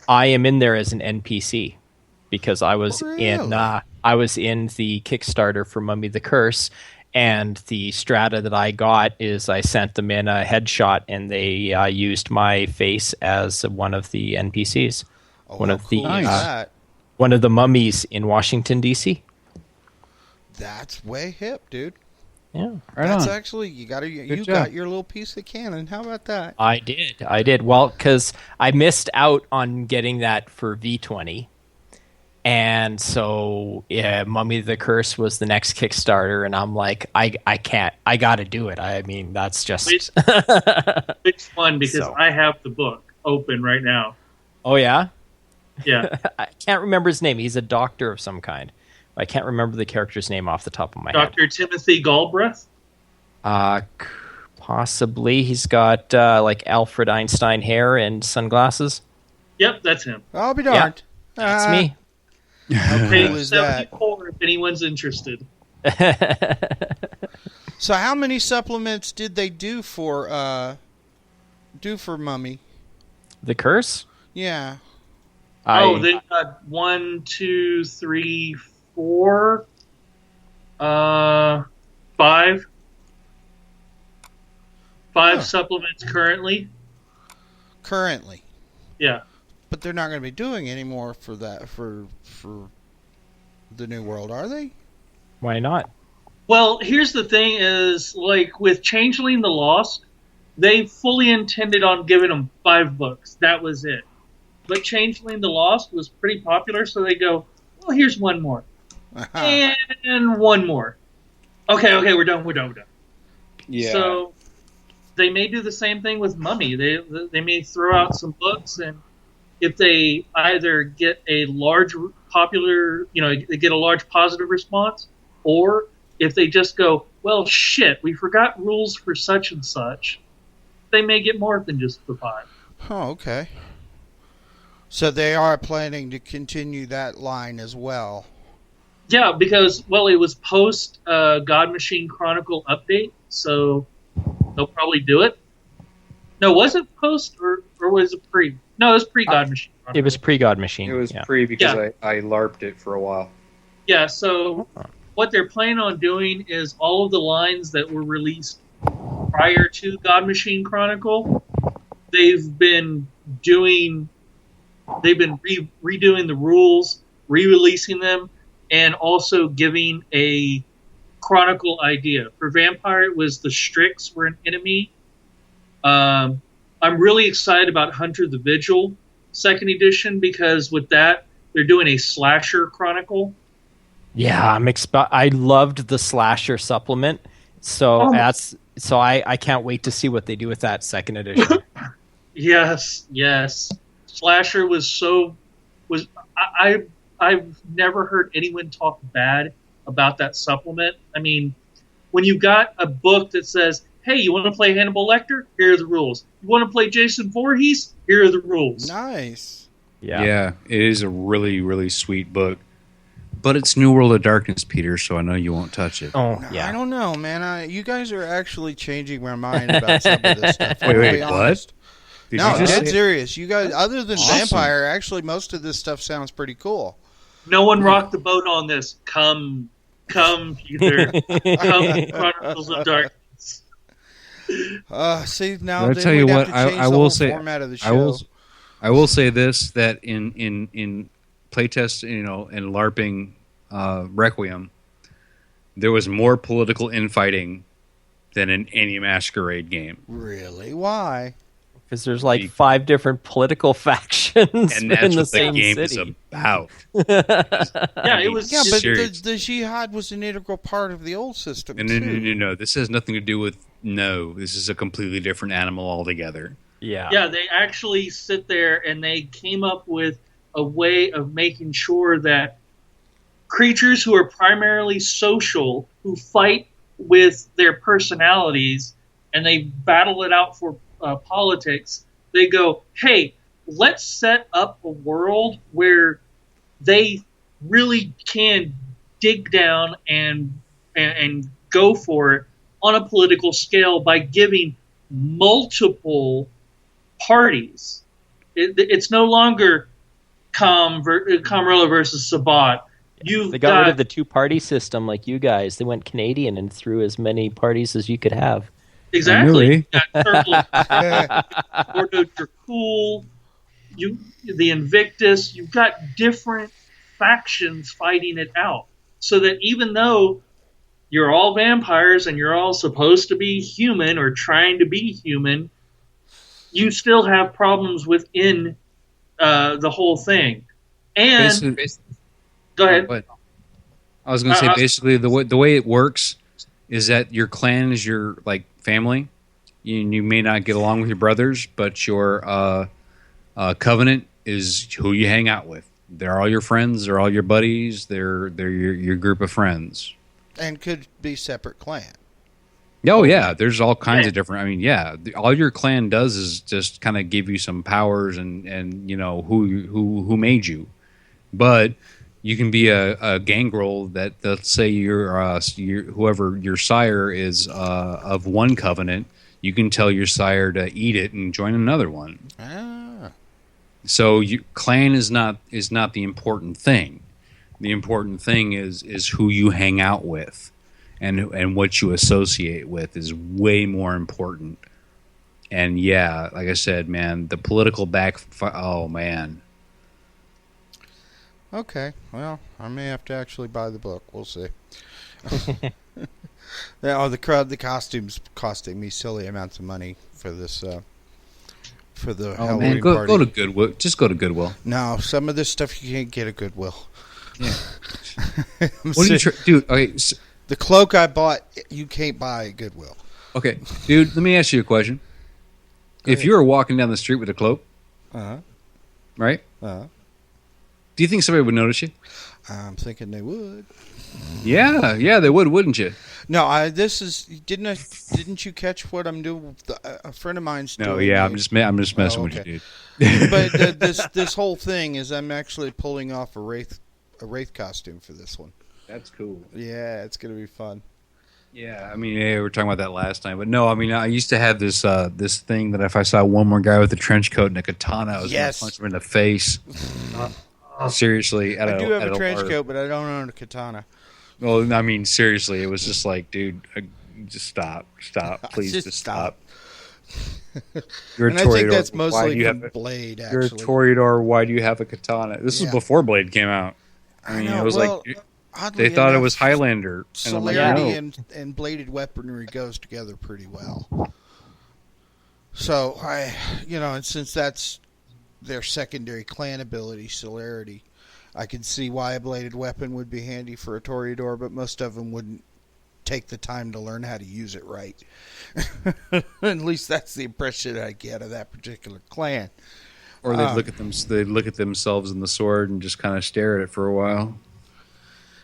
I am in there as an NPC because I was Really? in the Kickstarter for Mummy the Curse, and the strata that I got is I sent them in a headshot, and they used my face as one of the NPCs, Oh, one how of the cool is that? one of the mummies in Washington D.C. That's way hip, dude. Yeah, Right That's on. actually you got job. got your little piece of canon. How about that? I did. Well, because I missed out on getting that for V20. And so, yeah, Mummy the Curse was the next Kickstarter, and I'm like, I can't, I got to do it. I mean, that's just. Which one? Because So. I have the book open right now. Oh yeah, Yeah. I can't remember his name. He's a doctor of some kind. I can't remember the character's name off the top of my head. Dr. Timothy Galbraith. Possibly. He's got like Alfred Einstein hair and sunglasses. Yep, that's him. I'll be darned. That's me. How Page cool is that? 74 if anyone's interested. So, how many supplements did they do for Mummy? The Curse? Yeah. They've got 1, 2, 3, 4, 5. 5 supplements currently. Currently, Yeah. but they're not going to be doing any more for that for the New World, are they? Why not? Well, here's the thing is, like, with Changeling the Lost, they fully intended on giving them 5 books. That was it. But Changeling the Lost was pretty popular, so they go, well, here's one more. And one more. Okay, we're done. Yeah. So they may do the same thing with Mummy. They may throw out some books, and if they either get a large popular, they get a large positive response, or if they just go, well, shit, we forgot rules for such and such, they may get more than just the 5. Oh, okay. So they are planning to continue that line as well. Yeah, because, well, it was post God Machine Chronicle update, so they'll probably do it. No, was it post or was it pre? No, it was pre God Machine Chronicle. It was pre-God Machine. It was yeah. pre because Yeah. I LARPed it for a while. Yeah, so what they're planning on doing is all of the lines that were released prior to God Machine Chronicle, they've been redoing the rules, re-releasing them, and also giving a Chronicle idea. For Vampire, it was the Strix were an enemy. I'm really excited about Hunter the Vigil 2nd edition because with that, they're doing a slasher Chronicle. Yeah, I loved the slasher supplement, so I can't wait to see what they do with that 2nd edition. Yes. Slasher I've never heard anyone talk bad about that supplement. I mean, when you've got a book that says, hey, you want to play Hannibal Lecter? Here are the rules. You want to play Jason Voorhees? Here are the rules. Nice. Yeah, it is a really, really sweet book. But it's New World of Darkness, Peter, so I know you won't touch it. Oh, I yeah. don't know, man. You guys are actually changing my mind about some of this stuff. Wait, I'll be what? honest. Did No, you just dead say- serious. You guys, other than Awesome. Vampire, actually, most of this stuff sounds pretty cool. No one rocked the boat on this. Come, Peter. Come, Chronicles of Darkness. See, now I'll then tell you we'd have what, to change I the will whole say, format of the show. I will say this, that in playtest, and LARPing Requiem, there was more political infighting than in any Masquerade game. Really? Why? Because there's like 5 different political factions And in that's the what the same game city. is about. Yeah, it was. Yeah, but Serious. the jihad was an integral part of the old system, No, too. no. This has nothing to do with, this is a completely different animal altogether. Yeah. Yeah, they actually sit there and they came up with a way of making sure that creatures who are primarily social, who fight with their personalities, and they battle it out for politics, they go, hey, let's set up a world where they really can dig down and go for it on a political scale by giving multiple parties. It's no longer Comrilla versus Sabat. They got rid of the two-party system like you guys. They went Canadian and threw as many parties as you could have. Exactly. You got Turtle, Ordo Dracul, the Invictus. You've got different factions fighting it out. So that even though you're all vampires and you're all supposed to be human or trying to be human, you still have problems within the whole thing. And go ahead. I was going to say basically the way it works is that your clan is your like family. You may not get along with your brothers, but your covenant is who you hang out with. They're all your friends. They're all your buddies. They're your group of friends. And could be separate clan. Oh yeah, there's all kinds of different. I mean, yeah, all your clan does is just kind of give you some powers and you know who made you, but you can be a gangrel that let's say you're whoever your sire is of one covenant. You can tell your sire to eat it and join another one. Ah. So clan is not the important thing. The important thing is who you hang out with, and what you associate with is way more important. And yeah, like I said, man, the political oh man. Okay, well, I may have to actually buy the book. We'll see. The costumes costing me silly amounts of money for this. For the Halloween party. Go to Goodwill. Just go to Goodwill. No, some of this stuff you can't get at Goodwill. Yeah. What do you dude? Okay, the cloak I bought, you can't buy at Goodwill. Okay, dude. Let me ask you a question. If you were walking down the street with a cloak, right? Do you think somebody would notice you? I'm thinking they would. Yeah, they would, wouldn't you? No, didn't you catch what I'm doing? A friend of mine's doing. No, yeah, I'm just messing with you, dude. But this whole thing is I'm actually pulling off a wraith costume for this one. That's cool. Yeah, it's gonna be fun. Yeah, I mean, we were talking about that last time, but no, I mean, I used to have this thing that if I saw one more guy with a trench coat and a katana, I was going to punch him in the face. Seriously, I do have a trench coat, but I don't own a katana. Well, I mean, seriously, it was just like, dude, just stop, please, just stop. You're a and Toreador. I think that's mostly from Blade. Actually, you're a Toreador. Why do you have a katana? This was before Blade came out. I mean, it was they thought it was Highlander. Celerity and bladed weaponry goes together pretty well. So and since that's their secondary clan ability, celerity, I can see why a bladed weapon would be handy for a Toreador, but most of them wouldn't take the time to learn how to use it right. At least that's the impression I get of that particular clan. Or they look at themselves in the sword and just kind of stare at it for a while.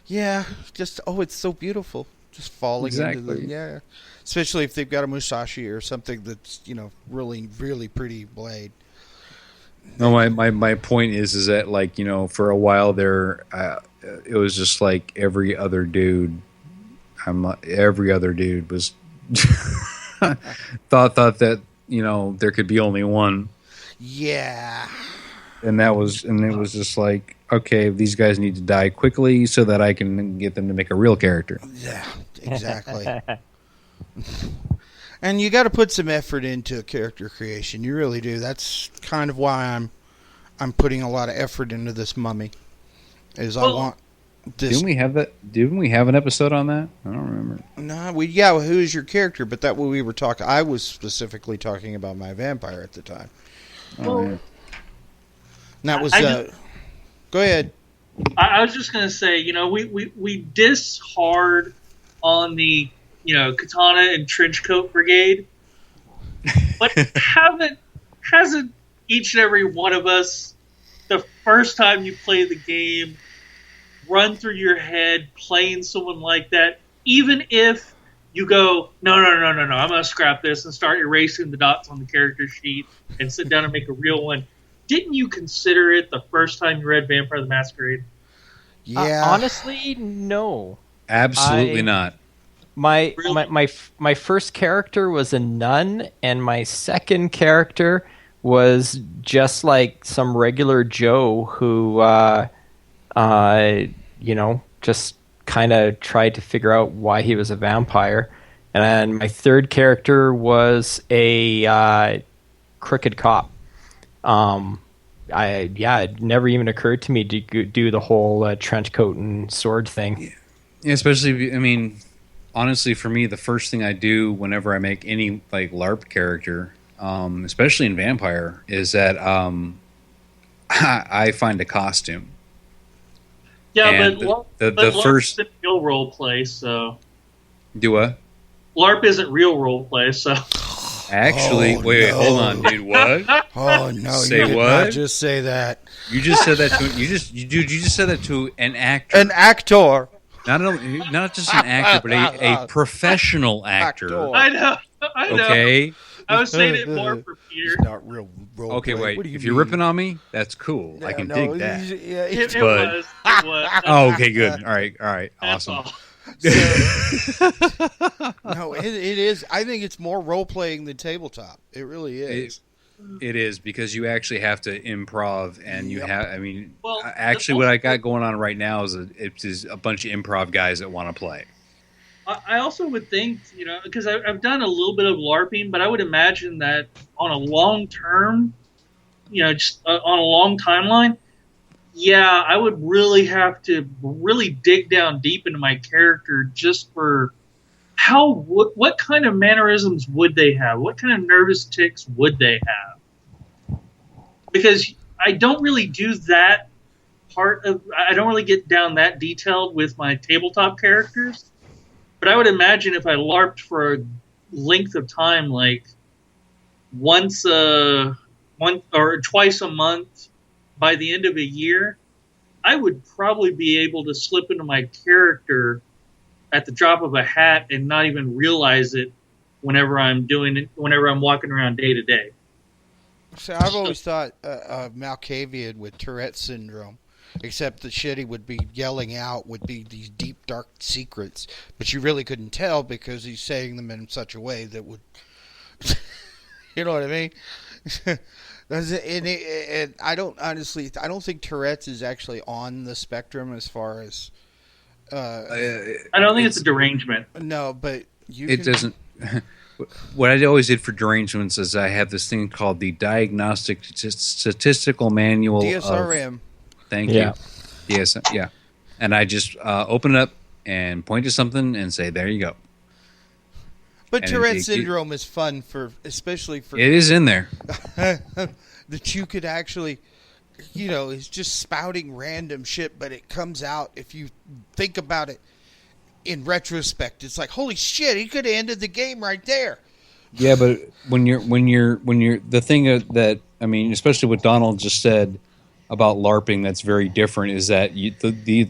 Yeah, just it's so beautiful. Just falling into especially if they've got a Musashi or something that's really really pretty blade. No, my point is that like for a while there, it was just like every other dude was thought that there could be only one. Yeah. And it was just like, okay, these guys need to die quickly so that I can get them to make a real character. Yeah, exactly. And you got to put some effort into character creation. You really do. That's kind of why I'm putting a lot of effort into this mummy. I want this. Didn't we have that? Didn't we have an episode on that? I don't remember. No, who is your character? But that what we were talking. I was specifically talking about my vampire at the time. Oh, yeah. And that was. Go ahead. I was just gonna say, we diss hard on the katana and trench coat brigade, but hasn't each and every one of us, the first time you play the game run through your head playing someone like that, even if you go, no, I'm going to scrap this and start erasing the dots on the character sheet and sit down and make a real one. Didn't you consider it the first time you read Vampire the Masquerade? Yeah. Honestly, no. Absolutely not. My Really? my first character was a nun, and my second character was just like some regular Joe who, just kind of tried to figure out why he was a vampire. And my third character was a crooked cop. It never even occurred to me to do the whole trench coat and sword thing. Yeah, especially, I mean, honestly, for me, the first thing I do whenever I make any like LARP character, especially in Vampire, is that I find a costume. Yeah, And but the LARP first isn't real role play, so do what? LARP isn't real role play, so Actually, Oh, wait, no. hold on, dude. What? Oh no! Say you did what? not just say that. You just said that to you just said that to an actor, An actor. not just an actor, but a professional actor. I know. Okay. I was saying it more for Peter. It's not real role Okay, play. wait. What do you If you're mean? ripping on me, that's cool. I can dig that. Yeah, It But- was. It was. Oh, okay, good. All right, That's awesome. all. no, it is. I think it's more role playing than tabletop. It really is. It is because you actually have to improv, and you Yep. have. I mean, Well, actually, what I got going on right now is a bunch of improv guys that want to play. I also would think, because I've done a little bit of LARPing, but I would imagine that on a long term, just on a long timeline, yeah, I would really have to really dig down deep into my character just for what kind of mannerisms would they have? What kind of nervous tics would they have? Because I don't really do that I don't really get down that detailed with my tabletop characters. But I would imagine if I LARPed for a length of time, like once or twice a month, by the end of a year, I would probably be able to slip into my character at the drop of a hat and not even realize it whenever I'm walking around day to day. So I've always thought Malkavian with Tourette syndrome, except the shit he would be yelling out would be these deep, dark secrets, but you really couldn't tell because he's saying them in such a way that would, you know what I mean? And I don't think Tourette's is actually on the spectrum as far as. I don't think it's a derangement. No, but It doesn't. What I always did for derangements is I have this thing called the Diagnostic Statistical Manual DSRM. Thank Yeah. you. Yes, yeah. And I just open it up and point to something and say, "There you go." But And Tourette it- syndrome is fun especially for It is in there. that you could actually, it's just spouting random shit, but it comes out if you think about it in retrospect. It's like, holy shit, he could have ended the game right there. Yeah, but when you're the thing that I mean, especially what Donald just said about LARPing, that's very different. Is that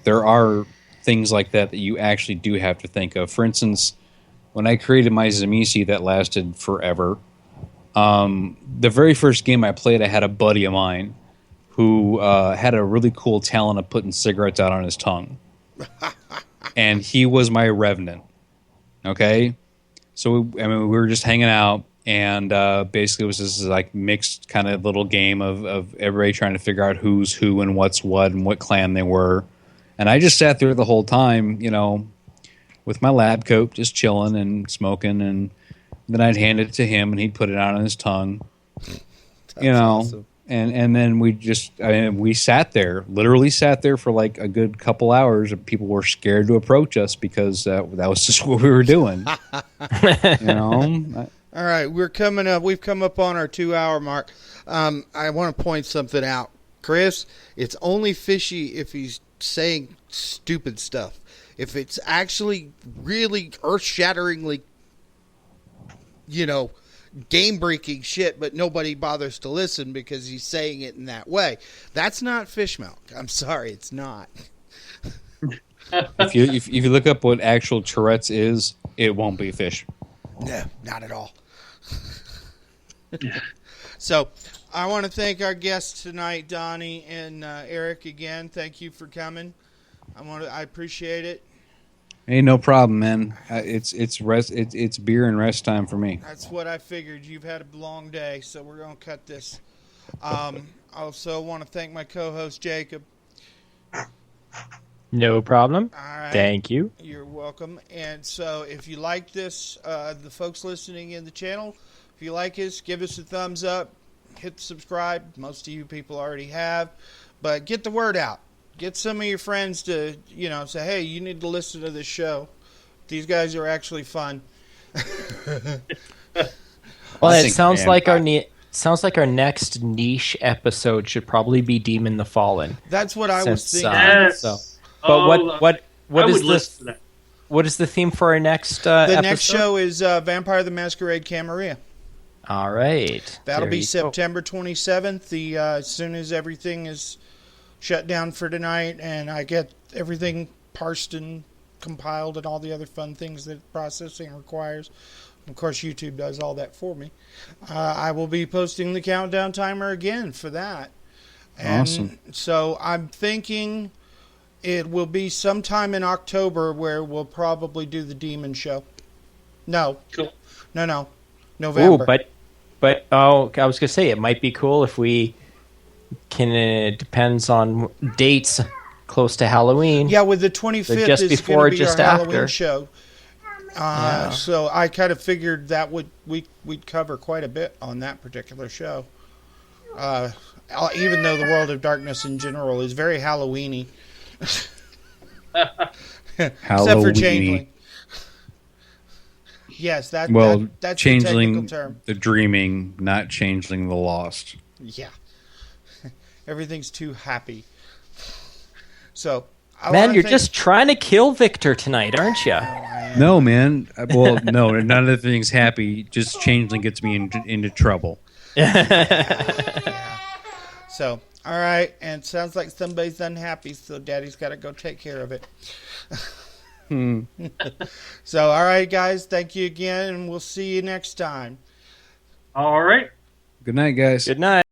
there are things like that you actually do have to think of. For instance, when I created my Zamisi that lasted forever, the very first game I played, I had a buddy of mine who had a really cool talent of putting cigarettes out on his tongue. And he was my revenant. Okay? So, we were just hanging out, and basically it was this like mixed kind of little game of everybody trying to figure out who's who and what's what and what clan they were. And I just sat there the whole time, with my lab coat, just chilling and smoking, and then I'd hand it to him, and he'd put it out on his tongue. Awesome. And then we sat there, literally sat there for like a good couple hours, and people were scared to approach us because that was just what we were doing. All right, we've come up on our 2-hour mark. I want to point something out. Chris, it's only fishy if he's saying stupid stuff. If it's actually really earth-shatteringly, game-breaking shit, but nobody bothers to listen because he's saying it in that way. That's not fish milk. I'm sorry, it's not. If you look up what actual Tourette's is, it won't be fish. No, not at all. So, I want to thank our guests tonight, Donnie and Eric, again. Thank you for coming. I appreciate it. Hey, no problem, man. It's beer and rest time for me. That's what I figured. You've had a long day, so we're going to cut this. I also want to thank my co-host, Jacob. No problem. All right. Thank you. You're welcome. And so if you like this, the folks listening in the channel, if you like us, give us a thumbs up, hit subscribe. Most of you people already have. But get the word out. Get some of your friends to, say, hey, you need to listen to this show. These guys are actually fun. Well, it sounds like our next niche episode should probably be Demon the Fallen. That's what I was thinking. Yes. But what is this? what is the theme for our next the episode? next show is Vampire the Masquerade Camarilla. All right. That'll be September 27th. As soon as everything is shut down for tonight and I get everything parsed and compiled and all the other fun things that processing requires. Of course, YouTube does all that for me. I will be posting the countdown timer again for that. And awesome. So I'm thinking it will be sometime in October where we'll probably do the Demon show. No. Cool. No. November. Oh, but I was going to say, it might be cool if we can, it depends on dates close to Halloween. Yeah, with the 25th just is before going or to be just our after. Halloween show. So I kind of figured that we'd cover quite a bit on that particular show. Even though the World of Darkness in general is very Halloween-y. Except for Changeling. Yes, that's Changeling, the technical term. the dreaming, not Changeling the lost. Yeah. Everything's too happy. So, Man, you're just trying to kill Victor tonight, aren't you? No, man. Well, no, none of the things happy. Just Changeling gets me into trouble. So, all right, and it sounds like somebody's unhappy, so Daddy's got to go take care of it. So, all right, guys, thank you again, and we'll see you next time. All right. Good night, guys. Good night.